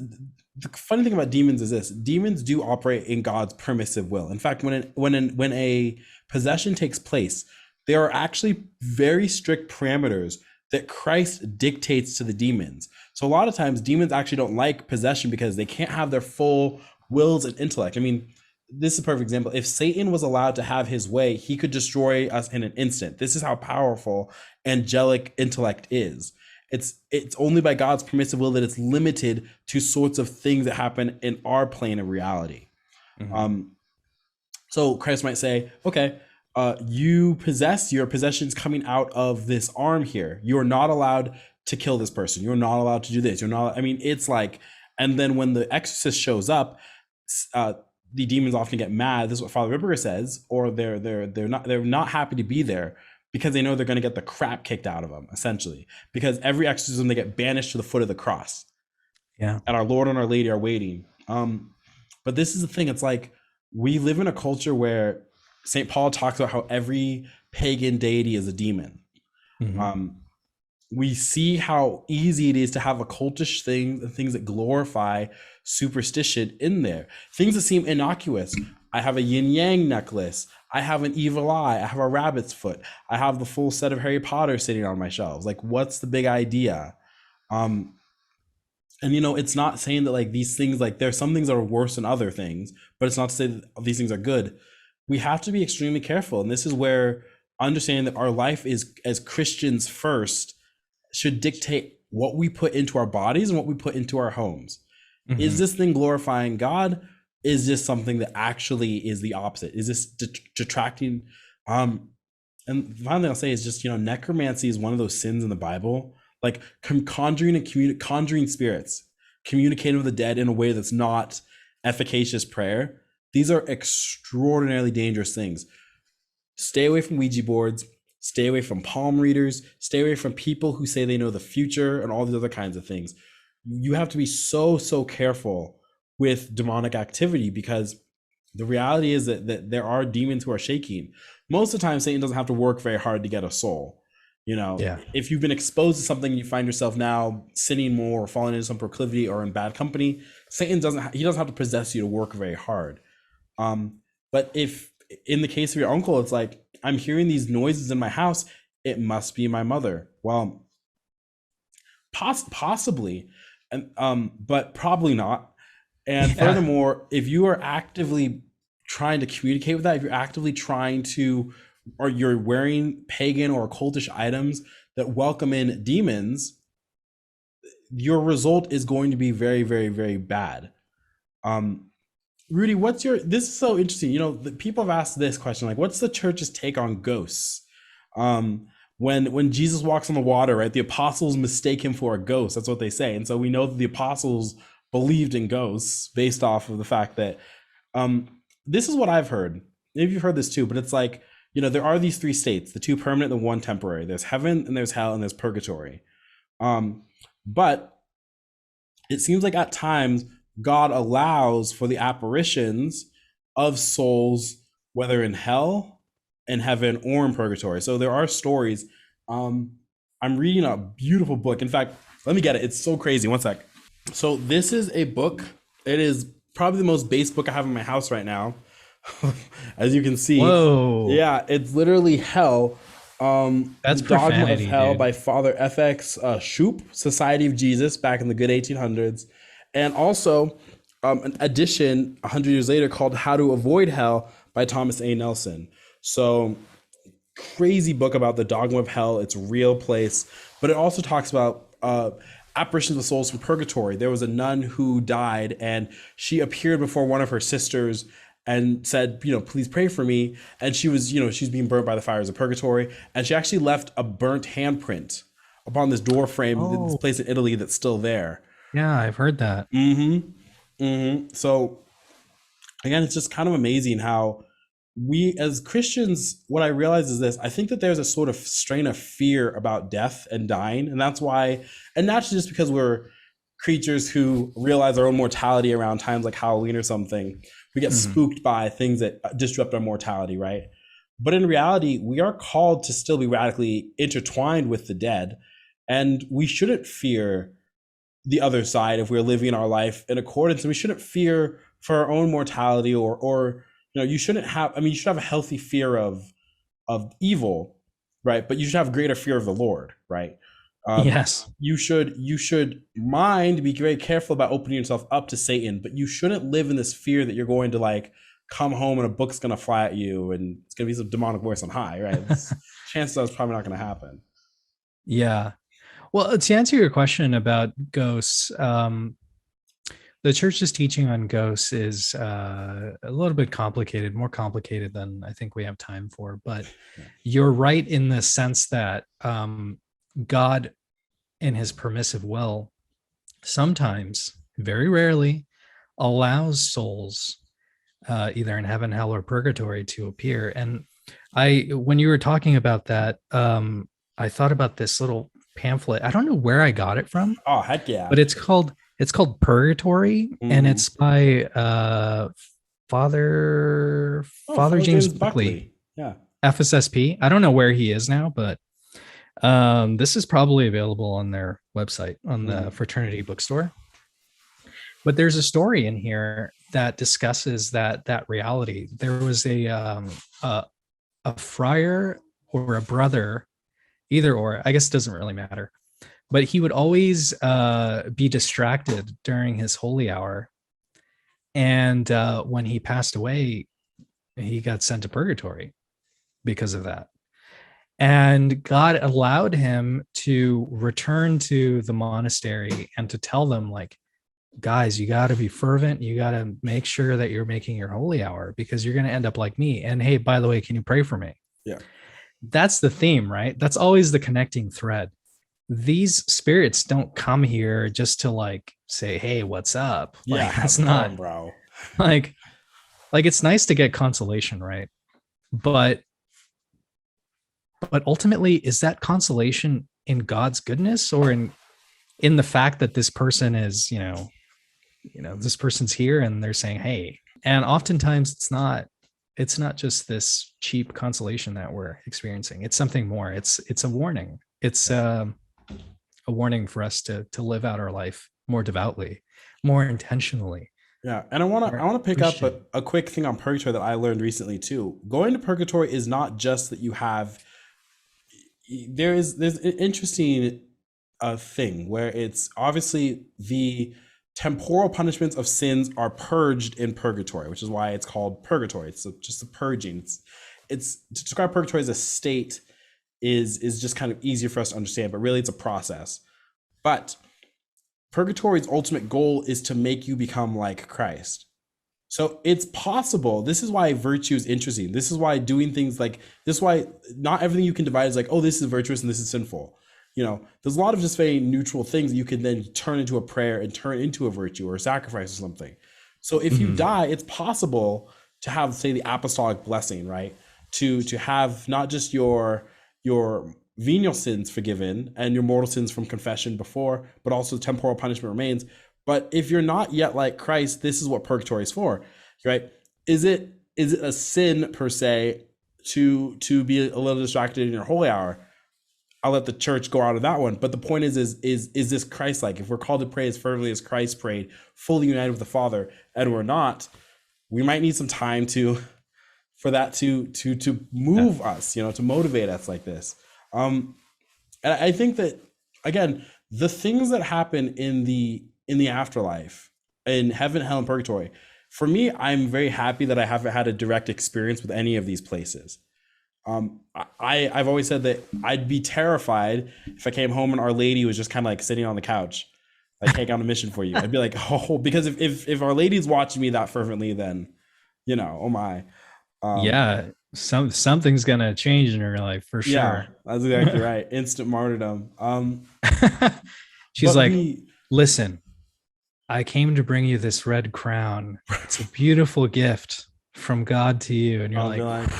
the funny thing about demons is this: demons do operate in God's permissive will. In fact, when a possession takes place, there are actually very strict parameters that Christ dictates to the demons. So a lot of times demons actually don't like possession because they can't have their full wills and intellect. I mean, this is a perfect example. If Satan was allowed to have his way, he could destroy us in an instant. This is how powerful angelic intellect is. It's only by God's permissive will that it's limited to sorts of things that happen in our plane of reality. Mhm. Um, so Christ might say, okay, you possess your possessions coming out of this arm here. You are not allowed to kill this person. You're not allowed to do this. You're not. I mean, it's like, and then when the exorcist shows up, uh, the demons often get mad. This is what Father Ripper says, or they're not happy to be there because they know they're going to get the crap kicked out of them, essentially. Because every exorcism they get banished to the foot of the cross, Yeah. and our Lord and our Lady are waiting. But this is the thing. It's like we live in a culture where St. Paul talks about how every pagan deity is a demon. Mhm. Um, we see how easy it is to have occultish things and things that glorify superstition in there. Things that seem innocuous. I have a yin yang necklace. I have an evil eye. I have a rabbit's foot. I have the full set of Harry Potter sitting on my shelves. Like, what's the big idea? Um, and it's not saying that like these things, like there's some things that are worse than other things, but it's not to say that these things are good. We have to be extremely careful, and this is where understanding that our life is as Christians first should dictate what we put into our bodies and what we put into our homes. Is Mhm. this thing glorifying God? Is this something that actually is the opposite? Is this detracting? And finally, I'll say is just necromancy is one of those sins in the Bible, like conjuring and conjuring spirits, communicating with the dead in a way that's not efficacious prayer. These are extraordinarily dangerous things. Stay away from Ouija boards. Stay away from palm readers. Stay away from people who say they know the future and all these other kinds of things. You have to be so careful with demonic activity because the reality is that there are demons who are shaking. Most of the time, Satan doesn't have to work very hard to get a soul. Yeah. If you've been exposed to something, you find yourself now sinning more or falling into some proclivity or in bad company. Satan doesn't have to possess you to work very hard. But if in the case of your uncle, it's like, I'm hearing these noises in my house, it must be my mother. Well, possibly, and but probably not. And Yeah. furthermore, if you are actively trying to communicate with that, if you're actively trying to, or you're wearing pagan or occultish items that welcome in demons, your result is going to be very, very, very bad. Um, Rudy, this is so interesting. The people have asked this question, like, what's the church's take on ghosts? When Jesus walks on the water, right? The apostles mistake him for a ghost. That's what they say. And so we know that the apostles believed in ghosts based off of the fact that um this is what I've heard. Maybe you've heard this too, but it's like, there are these three states, the two permanent and the one temporary. There's heaven and there's hell and there's purgatory. But it seems like at times God allows for the apparitions of souls, whether in hell, in heaven, or in purgatory. So there are stories. I'm reading a beautiful book. In fact, let me get it. It's so crazy. One sec. So this is a book. It is probably the most base book I have in my house right now. As you can see. Whoa. Yeah, it's literally hell. That's The Dogma of profanity, Hell dude. by Father FX Shoop, Society of Jesus, back in the good 1800s. And also an edition 100 years later called How to Avoid Hell by Thomas A. Nelson. So crazy book about the dogma of hell, its real place, but it also talks about apparitions of souls from purgatory. There was a nun who died, and she appeared before one of her sisters and said, please pray for me. And she was, she's being burnt by the fires of purgatory, and she actually left a burnt handprint upon this door frame, this Oh, place in Italy that's still there. yeah, I've heard that. So again, it's just kind of amazing how we as Christians, what I realize is this: I think that there's a sort of strain of fear about death and dying, and that's why, and not just because we're creatures who realize our own mortality around times like Halloween or something, we get Mhm. spooked by things that disrupt our mortality, right? But in reality, we are called to still be radically intertwined with the dead, and we shouldn't fear the other side if we're living our life in accordance, and we shouldn't fear for our own mortality, or you shouldn't have, I mean, you should have a healthy fear of evil, right? But you should have greater fear of the Lord, right? um, Yes. you should mind, be very careful about opening yourself up to Satan, but you shouldn't live in this fear that you're going to like come home and a book's going to fly at you and it's going to be some demonic voice on high, right? Chances are it's probably not going to happen. Yeah. Well, to answer your question about ghosts, the church's teaching on ghosts is a little bit complicated, more complicated than I think we have time for. But you're right in the sense that God, in his permissive will, sometimes, very rarely, allows souls, either in heaven, hell, or purgatory, to appear. And when you were talking about that, I thought about this little pamphlet. I don't know where I got it from, Oh, heck yeah. but it's called Purgatory, and Mm-hmm. it's by Father Oh, Father Father James James Buckley, Buckley. Yeah. FSSP. I don't know where he is now, but this is probably available on their website, on the Mm-hmm. fraternity bookstore. But there's a story in here that discusses that reality. There was a friar or a brother, either or. I guess it doesn't really matter. But he would always be distracted during his holy hour, and when he passed away, he got sent to purgatory because of that. And God allowed him to return to the monastery and to tell them, like, guys, you got to be fervent. You got to make sure that you're making your holy hour, because you're going to end up like me. And hey, by the way, can you pray for me? Yeah. That's the theme, right? That's always the connecting thread. These spirits don't come here just to like say, hey, what's up? Yeah. Like, How's that's it not going, bro? like, it's nice to get consolation, right? But ultimately, is that consolation in God's goodness, or in the fact that this person is, this person's here and they're saying, hey? And oftentimes it's not just this cheap consolation that we're experiencing. It's something more. It's a warning. It's a warning for us to live out our life more devoutly, more intentionally, Yeah, and I want to pick up Christian. a quick thing on purgatory that I learned recently too. Going to purgatory is not just that you have. There's an interesting thing where it's obviously the temporal punishments of sins are purged in purgatory, which is why it's called purgatory. It's just a purging. It's to describe purgatory as a state is just kind of easier for us to understand, but really it's a process. But purgatory's ultimate goal is to make you become like Christ. So it's possible. This is why virtue is interesting. This is why doing things like this, why not everything you can divide is like, oh, this is virtuous and this is sinful. There's a lot of just very neutral things that you can then turn into a prayer and turn into a virtue or a sacrifice or something. So if you Mhm. die, it's possible to have, say, the apostolic blessing, right? To have not just your venial sins forgiven and your mortal sins from confession before, but also temporal punishment remains. But if you're not yet like Christ, this is what purgatory is for, right? Is it a sin per se to be a little distracted in your holy hour? I'll let the church go out of that one. But the point is this Christ-like? If we're called to pray as fervently as Christ prayed, fully united with the Father, and we're not, we might need some time for that to move us, you know, to motivate us like this. And I think that, again, the things that happen in the afterlife, in heaven, hell, and purgatory, for me, I'm very happy that I haven't had a direct experience with any of these places. I've always said that I'd be terrified if I came home and Our Lady was just kind of like sitting on the couch, like, hey, got a mission for you. I'd be like, oh, because if Our Lady's watching me that fervently, then, you know, oh my. Yeah, something's gonna change in her life for Yeah, sure. that's exactly right. Instant martyrdom. She's But like, the listen, I came to bring you this red crown. It's a beautiful gift from God to you. And you're I'll be like, like,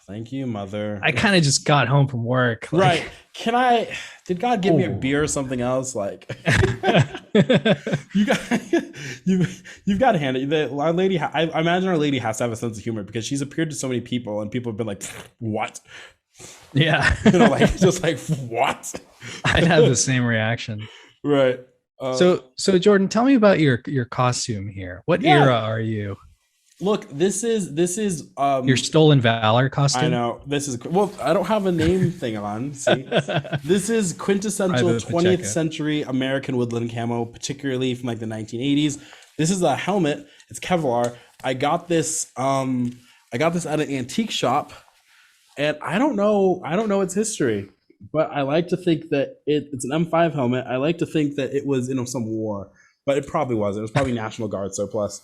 thank you, mother. I kind of just got home from work. Right. Like, Did God give me a oh. beer or something else? Like, you got, you've got to hand it. Our Lady, I imagine Our Lady has to have a sense of humor, because she's appeared to so many people and people have been like, what? Yeah. You know, like, just like, what? I'd have the same reaction. Right. So Jordan, tell me about your costume here. What Yeah. era are you? Look, this is Your stolen valor costume? I know, this is, well, I don't have a name thing on. See, this is quintessential 20th century American woodland camo, particularly from like the 1980s. This is a helmet. It's Kevlar. I got this at an antique shop, and I don't know its history, but I like to think that it's an M5 helmet. I like to think that it was in some war, but it probably wasn't. It was probably National Guard surplus.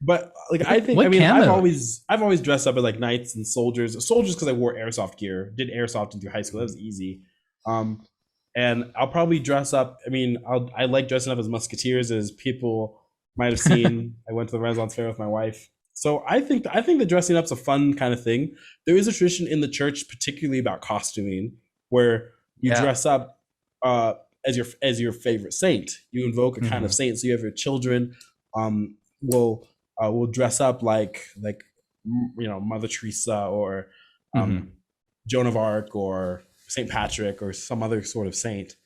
But like, I think, I mean, I've always dressed up as like knights and soldiers because I wore airsoft gear, did airsoft through high school. That was easy. And I'll probably dress up. I mean, I like dressing up as musketeers, as people might have seen. I went to the Renaissance Fair with my wife. So I think that dressing up's a fun kind of thing. There is a tradition in the church, particularly about costuming, where you dress up as your favorite saint. You invoke a kind of saint. So you have your children will dress up like Mother Teresa or Joan of Arc or Saint Patrick or some other sort of saint.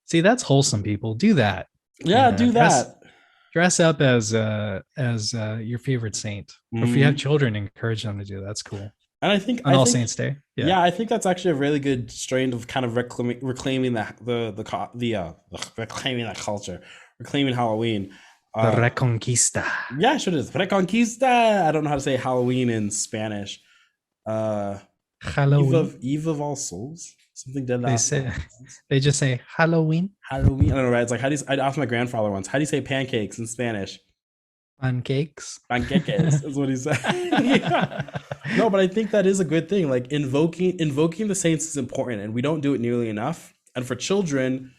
See, that's wholesome. People do that. Yeah, do that. Dress up as your favorite saint. Or if you have children, encourage them to do that. That's cool. And I think on All Saints Day. Yeah, I think that's actually a really good strain of kind of reclaiming reclaiming that culture, reclaiming Halloween. The Reconquista. Yeah, sure it is. Reconquista. I don't know how to say Halloween in Spanish. Halloween. Eve of All Souls. Something dead. They just say Halloween. Halloween. I don't know, right? It's like, I asked my grandfather once, how do you say pancakes in Spanish? Pancakes. Pancakes is what he said. Yeah. No, but I think that is a good thing. Like, invoking the saints is important, and we don't do it nearly enough. And for children,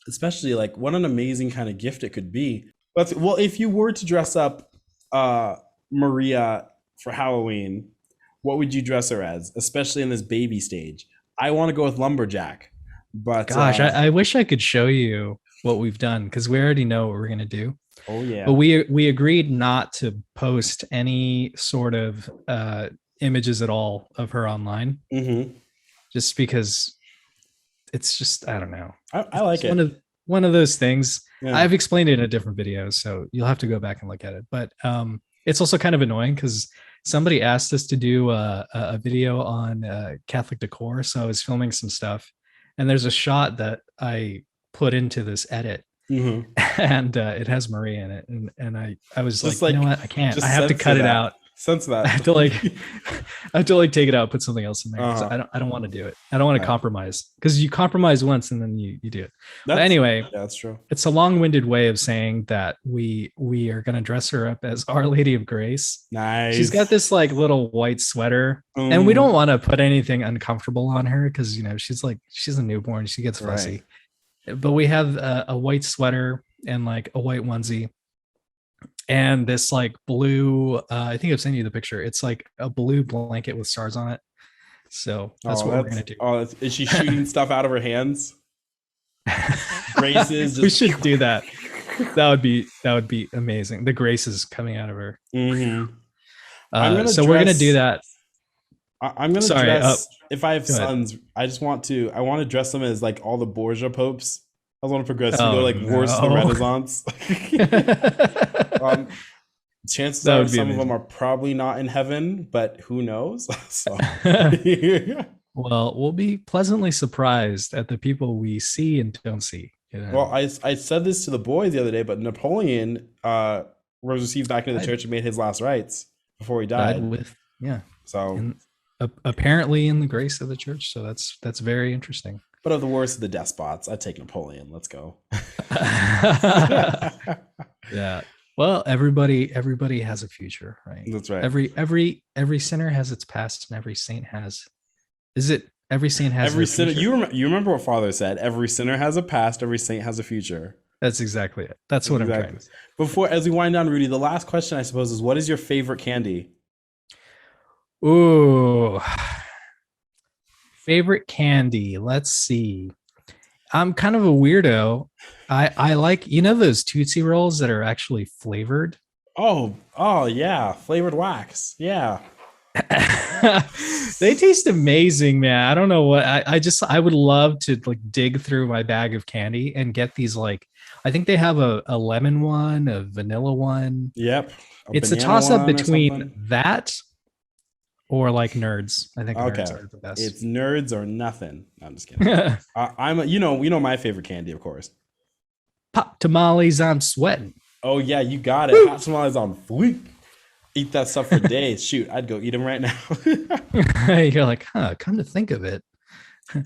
especially, like, what an amazing kind of gift it could be. But well, if you were to dress up Maria for Halloween, what would you dress her as, especially in this baby stage? I want to go with lumberjack, but gosh, I wish I could show you what we've done, because we already know what we're gonna do. Oh yeah. But we agreed not to post any sort of images at all of her online, just because it's just, I don't know. I like it. One of those things. Yeah. I've explained it in a different video, so you'll have to go back and look at it. But it's also kind of annoying because somebody asked us to do a video on Catholic decor, so I was filming some stuff, and there's a shot that I put into this edit, and it has Maria in it, and I was just like, you know what, I can't. I have to cut it out. Sense that. I have to like take it out, put something else in there. I don't want to do it. I don't want to compromise, because you compromise once and then you do it. But anyway, yeah, that's true. It's a long-winded way of saying that we are going to dress her up as Our Lady of Grace. Nice. She's got this like little white sweater, and we don't want to put anything uncomfortable on her, because she's a newborn. She gets fussy. Right. But we have a white sweater and like a white onesie, and this like blue, I think I've sent you the picture. It's like a blue blanket with stars on it. So that's what we're going to do. Oh, is she shooting stuff out of her hands? Graces. We should do that. That would be amazing. The graces coming out of her. So we're going to do that. I'm going to dress, if I have sons, I want to dress them as like all the Borgia popes. I want to progress and go like worse the Renaissance. Um, chances That are would be some of them amazing. are probably not in heaven, but who knows? So, Well, we'll be pleasantly surprised at the people we see and don't see in well, heaven. I said this to the boys the other day, but Napoleon was received back into the Died, church and made his last rites before he died died. with, yeah, So, in apparently in the grace of the church. So that's very interesting. but of the worst of the despots, I'd take Napoleon. Let's go. Yeah. Well, everybody has a future, right? That's right. Every sinner has its past, and every saint has. Is it every saint has Every their sinner, future? you remember what Father said? Every sinner has a past. Every saint has a future. That's exactly it. That's what I'm trying Exactly. to say. Before, as we wind down, Rudy, the last question I suppose is, what is your favorite candy? Ooh, favorite candy. Let's see. I'm kind of a weirdo. I like those Tootsie Rolls that are actually flavored. Oh yeah, flavored wax. Yeah. They taste amazing, man. I don't know what I would love to like dig through my bag of candy and get these like I think they have a lemon one, a vanilla one. Yep. A It's a banana toss up one or between something. that or like nerds. I think nerds Okay. are the best. It's nerds or nothing. No, I'm just kidding. I'm a, you know my favorite candy, of course. Pop tamales, I'm sweating. Oh yeah, you got it. Woo! Hot tamales on fleek. Eat that stuff for days. Shoot, I'd go eat them right now. You're like, huh, come to think of it.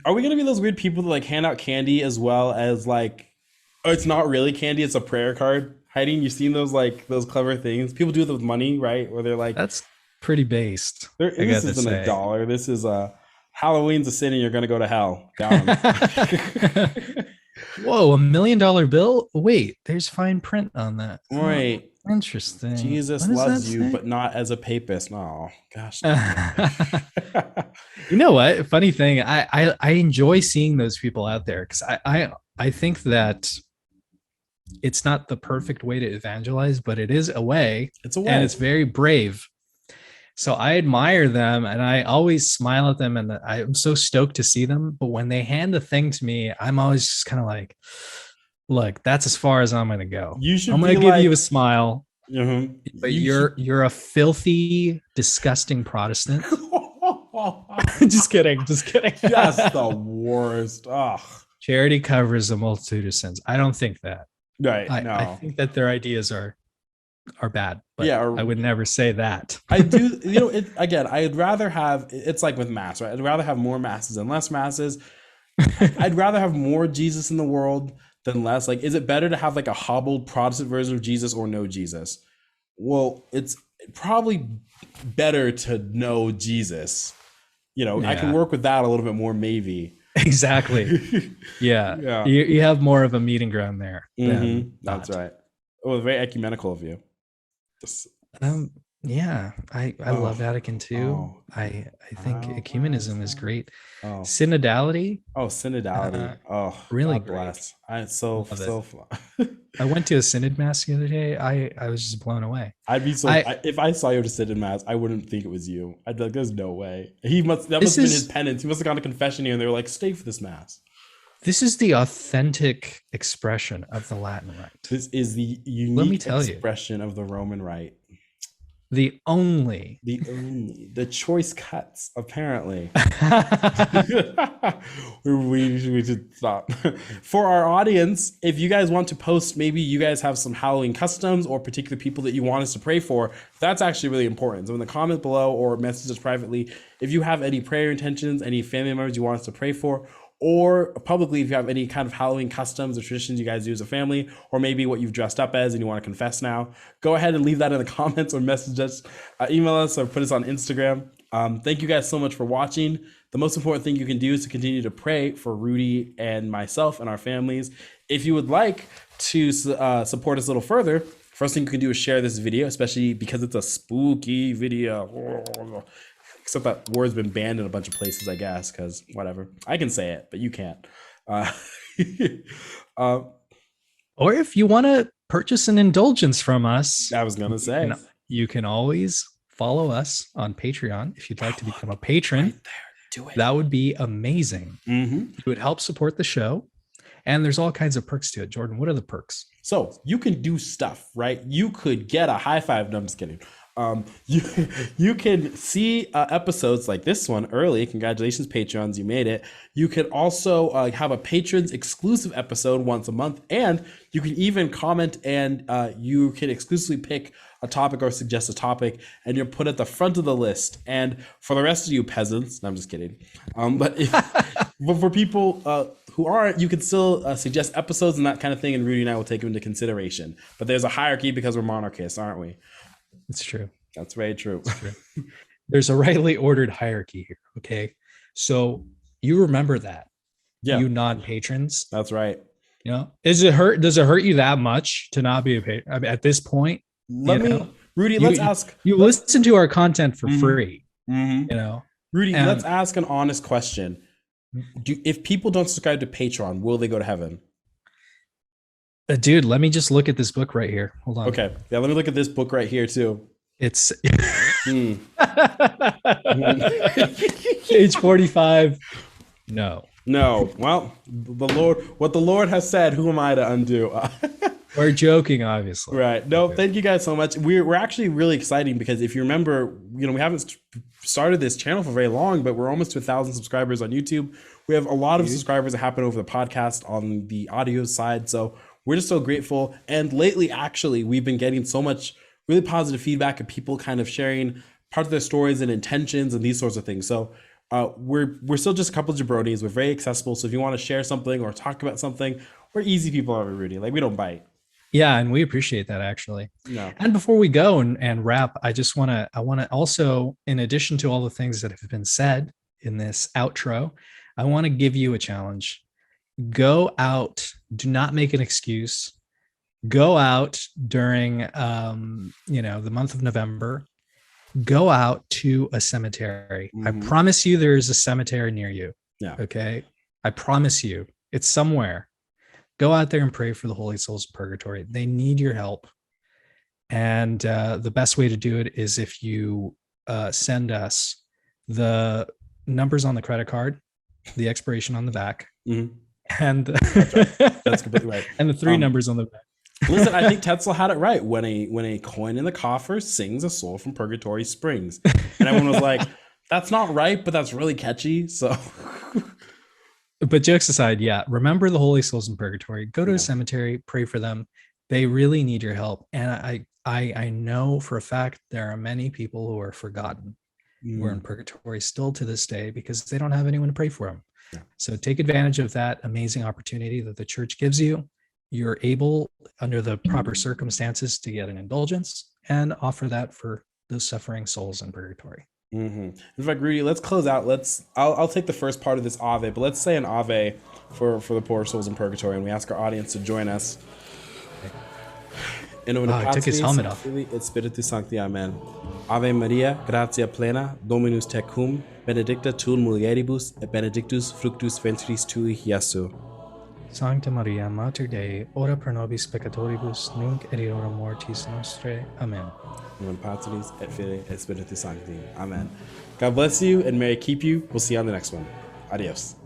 Are we gonna be those weird people that like hand out candy as well as like, oh, it's not really candy, it's a prayer card hiding? You've seen those like those clever things people do it with money, right? Where they're like, That's pretty based, I this gotta isn't a say. dollar. This is a Halloween's a sin and you're gonna go to hell. Got 'em. Whoa, $1 million bill? Wait, there's fine print on that. Oh, Right. interesting. Jesus What does that loves you, say? but not as a papist. Oh gosh. You know what? Funny thing, I enjoy seeing those people out there because I think that it's not the perfect way to evangelize, but it is a way, It's a and way. it's very brave. So I admire them, and I always smile at them, and I'm so stoked to see them. But when they hand the thing to me, I'm always just kind of like, "Look, that's as far as I'm going to go. You should I'm going be to give you a like, smile, but you should. you're a filthy, disgusting Protestant." Just kidding, just kidding. Just the worst. Ugh. Charity covers a multitude of sins. I don't think that. Right. I No. think that their ideas are bad, but Yeah. I would never say that. I do. You know, again, I'd rather have. It's like with mass, right? I'd rather have more masses than less masses. I'd rather have more Jesus in the world than less. Like, is it better to have like a hobbled Protestant version of Jesus or no Jesus? Well, it's probably better to know Jesus. You know, I can Yeah. work with that a little bit more, maybe. Exactly. Yeah. Yeah. You have more of a meeting ground there than That's not. right. Oh, very ecumenical of you. Just- Yeah, I Oh, love Vatican II. oh, I think ecumenism is great. oh, Synodality, oh, synodality. Oh, really God great. bless. I so Love it. so. I went to a synod mass the other day. I was just blown away. I'd be so. I If I saw you at a sit in mass, I wouldn't think it was you. I'd be like, "There's no way." That must have this been his is penance. He must have gone to confession here, and they were like, "Stay for this mass." this is the authentic expression of the Latin Rite. This is the me unique tell you. expression of the Roman Rite. The only The choice cuts, apparently. we should stop. For our audience, if you guys want to post, maybe you guys have some Halloween customs or particular people that you want us to pray for, that's actually really important. So in the comment below or message us privately, if you have any prayer intentions, any family members you want us to pray for, or publicly if you have any kind of Halloween customs or traditions you guys do as a family, or maybe what you've dressed up as and you want to confess now, go ahead and leave that in the comments or message us, email us, or put us on Instagram. Thank you guys so much for watching. The most important thing you can do is to continue to pray for Rudy and myself and our families. If you would like to support us a little further, first thing you can do is share this video, especially because it's a spooky video. Except that word's been banned in a bunch of places, I guess, because whatever. I can say it, but you can't. or if you want to purchase an indulgence from us, I was going to say. you can always follow us on Patreon if you'd like to become a patron. Right there. Do it. That would be amazing. Mm-hmm. It would help support the show. And there's all kinds of perks to it. Jordan, what are the perks? So you can do stuff, right? You could get a high five. No, I'm just kidding. You you can see episodes like this one early. Congratulations, Patreons, you made it. You could also have a patrons exclusive episode once a month, and you can even comment and you can exclusively pick a topic or suggest a topic, and you're put at the front of the list. And for the rest of you peasants, no, I'm just kidding. But for people who aren't, you can still suggest episodes and that kind of thing, and Rudy and I will take them into consideration. But there's a hierarchy because we're monarchists, aren't we? It's true. That's very true. There's a rightly ordered hierarchy here. Okay. So you remember that. Yeah. You non-patrons. That's right. You know, does it hurt you that much to not be a patron? I mean, at this point, Rudy, let's ask. You listen to our content for free. Mm-hmm. You know, Rudy, let's ask an honest question. If people don't subscribe to Patreon, will they go to heaven? Dude, let me just look at this book right here. Hold on. Okay. Yeah, let me look at this book right here too. It's page 45. No. Well, what the Lord has said, who am I to undo? We're joking, obviously. Right. No, thank you guys so much. We're actually really exciting because if you remember, we haven't started this channel for very long, but we're almost to 1,000 subscribers on YouTube. We have a lot of subscribers that happen over the podcast on the audio side. So we're just so grateful. And lately, actually, we've been getting so much really positive feedback and people kind of sharing parts of their stories and intentions and these sorts of things. So we're still just a couple of jabronis. We're very accessible. So if you want to share something or talk about something, we're easy people, are we, Rudy? Like, we don't bite. Yeah, and we appreciate that, actually. No. And before we go and wrap, I want to also, in addition to all the things that have been said in this outro, I want to give you a challenge. Go out. Do not make an excuse. Go out during, the month of November. Go out to a cemetery. Mm-hmm. I promise you, there is a cemetery near you. Yeah. Okay. I promise you, it's somewhere. Go out there and pray for the holy souls of purgatory. They need your help. And the best way to do it is if you send us the numbers on the credit card, the expiration on the back, and that's completely right. And the 3 numbers on the back. Listen, I think Tetzel had it right. When a coin in the coffer sings, a soul from purgatory springs. And everyone was like, that's not right, but that's really catchy. So but jokes aside, yeah, remember the holy souls in purgatory. Go to a cemetery, pray for them. They really need your help. And I know for a fact there are many people who are forgotten, who are in purgatory still to this day because they don't have anyone to pray for them. Yeah. So take advantage of that amazing opportunity that the church gives you. You're able, under the proper circumstances, to get an indulgence and offer that for those suffering souls in purgatory. Mm-hmm. In fact, Rudy, let's close out. I'll take the first part of this Ave, but let's say an Ave for the poor souls in purgatory, and we ask our audience to join us. In nomine he took his helmet off. Et Spiritus Sancti, Amen. Ave Maria, gratia plena, Dominus tecum, benedicta tu in mulieribus, et benedictus fructus ventris tui, Iesu. Sancta Maria, Mater Dei, ora pro nobis peccatoribus, nunc et in hora mortis nostrae. Amen. In Patris et Filii et Spiritus Sancti. Amen. God bless you and may it keep you. We'll see you on the next one. Adios.